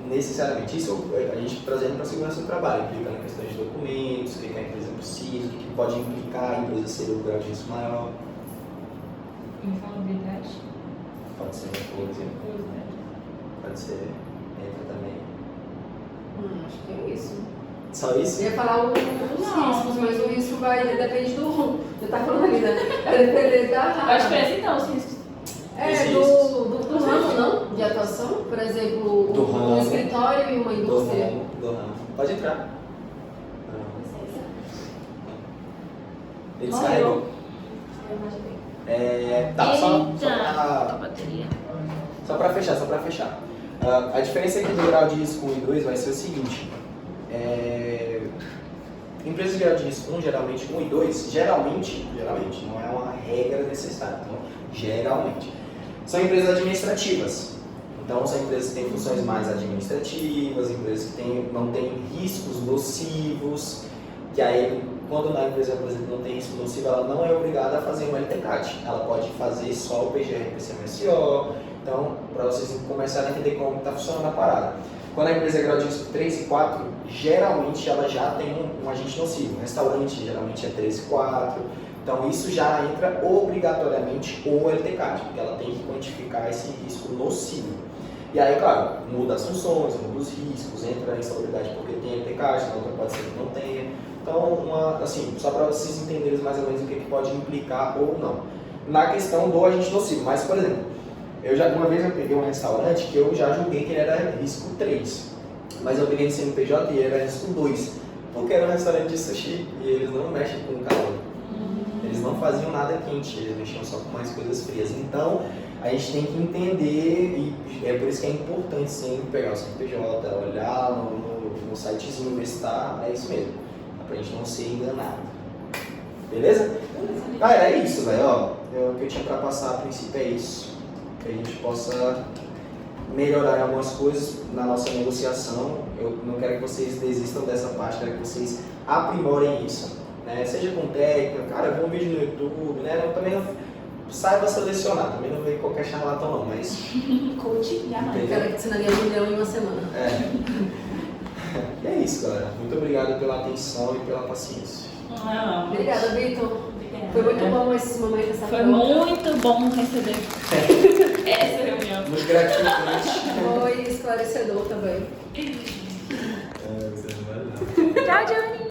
Necessariamente. Isso a gente trazendo para a segurança do trabalho, implica na questão de documentos, o que a empresa precisa, o que pode implicar a empresa ser o grau de risco maior. Insalubridade. Pode ser, por exemplo. Pode ser, entra também. Acho que é isso. Só isso? Eu ia falar os riscos, mas o risco depende do. Eu tava falando ali, né? Vai depender Eu acho que da. é assim, então, os riscos. Do ramo, não? De atuação? Por exemplo, Do ramo. um escritório e uma indústria. Do ramo. Pode entrar. Ele descarregou. Tá, só para fechar. A diferença aqui do grau de risco 1 e 2 vai ser o seguinte. Empresas de grau de risco 1, geralmente 1 e 2, geralmente, não é uma regra necessária, então, geralmente, são empresas administrativas. Então, são empresas que têm funções mais administrativas, empresas que não têm riscos nocivos, que aí, quando a empresa, por exemplo, não tem risco nocivo, ela não é obrigada a fazer um LTCAT. Ela pode fazer só o PGR e PCMSO. Então, para vocês começarem a entender como está funcionando a parada. Quando a empresa é grau de risco 3 e 4, geralmente ela já tem um agente nocivo. Restaurante geralmente é 3 e 4. Então, isso já entra obrigatoriamente o LTCAT, porque ela tem que quantificar esse risco nocivo. E aí, claro, muda as funções, muda os riscos, entra a insalubridade porque tem LTCAT, na outra pode ser que não tenha. Então, assim, só para vocês entenderem mais ou menos o que pode implicar ou não. Na questão do agente nocivo, mas, por exemplo, uma vez eu peguei um restaurante que eu já julguei que ele era risco 3, mas eu peguei no CNPJ e ele era risco 2, porque era um restaurante de sushi e eles não mexem com calor. Eles não faziam nada quente, eles mexiam só com mais coisas frias. Então, a gente tem que entender, e é por isso que é importante sempre pegar o CNPJ, olhar no sitezinho, ver se tá, é isso mesmo, pra gente não ser enganado. Beleza? É isso, velho. O que eu tinha pra passar a princípio é isso. Que a gente possa melhorar algumas coisas na nossa negociação. Eu não quero que vocês desistam dessa parte, quero que vocês aprimorem isso. Né? Seja com técnica, cara, vê um vídeo no YouTube, né? Eu também não saiba selecionar, também não vejo qualquer charlatão não, mas... Coaching, Eu quero que ensinaria $1 milhão em uma semana. E é isso, galera. Muito obrigado pela atenção e pela paciência. Obrigada, Vitor. Foi muito bom esse momento, essa Foi troca. muito bom receber essa reunião. Muito gratificante. Foi esclarecedor também. Você não vai não.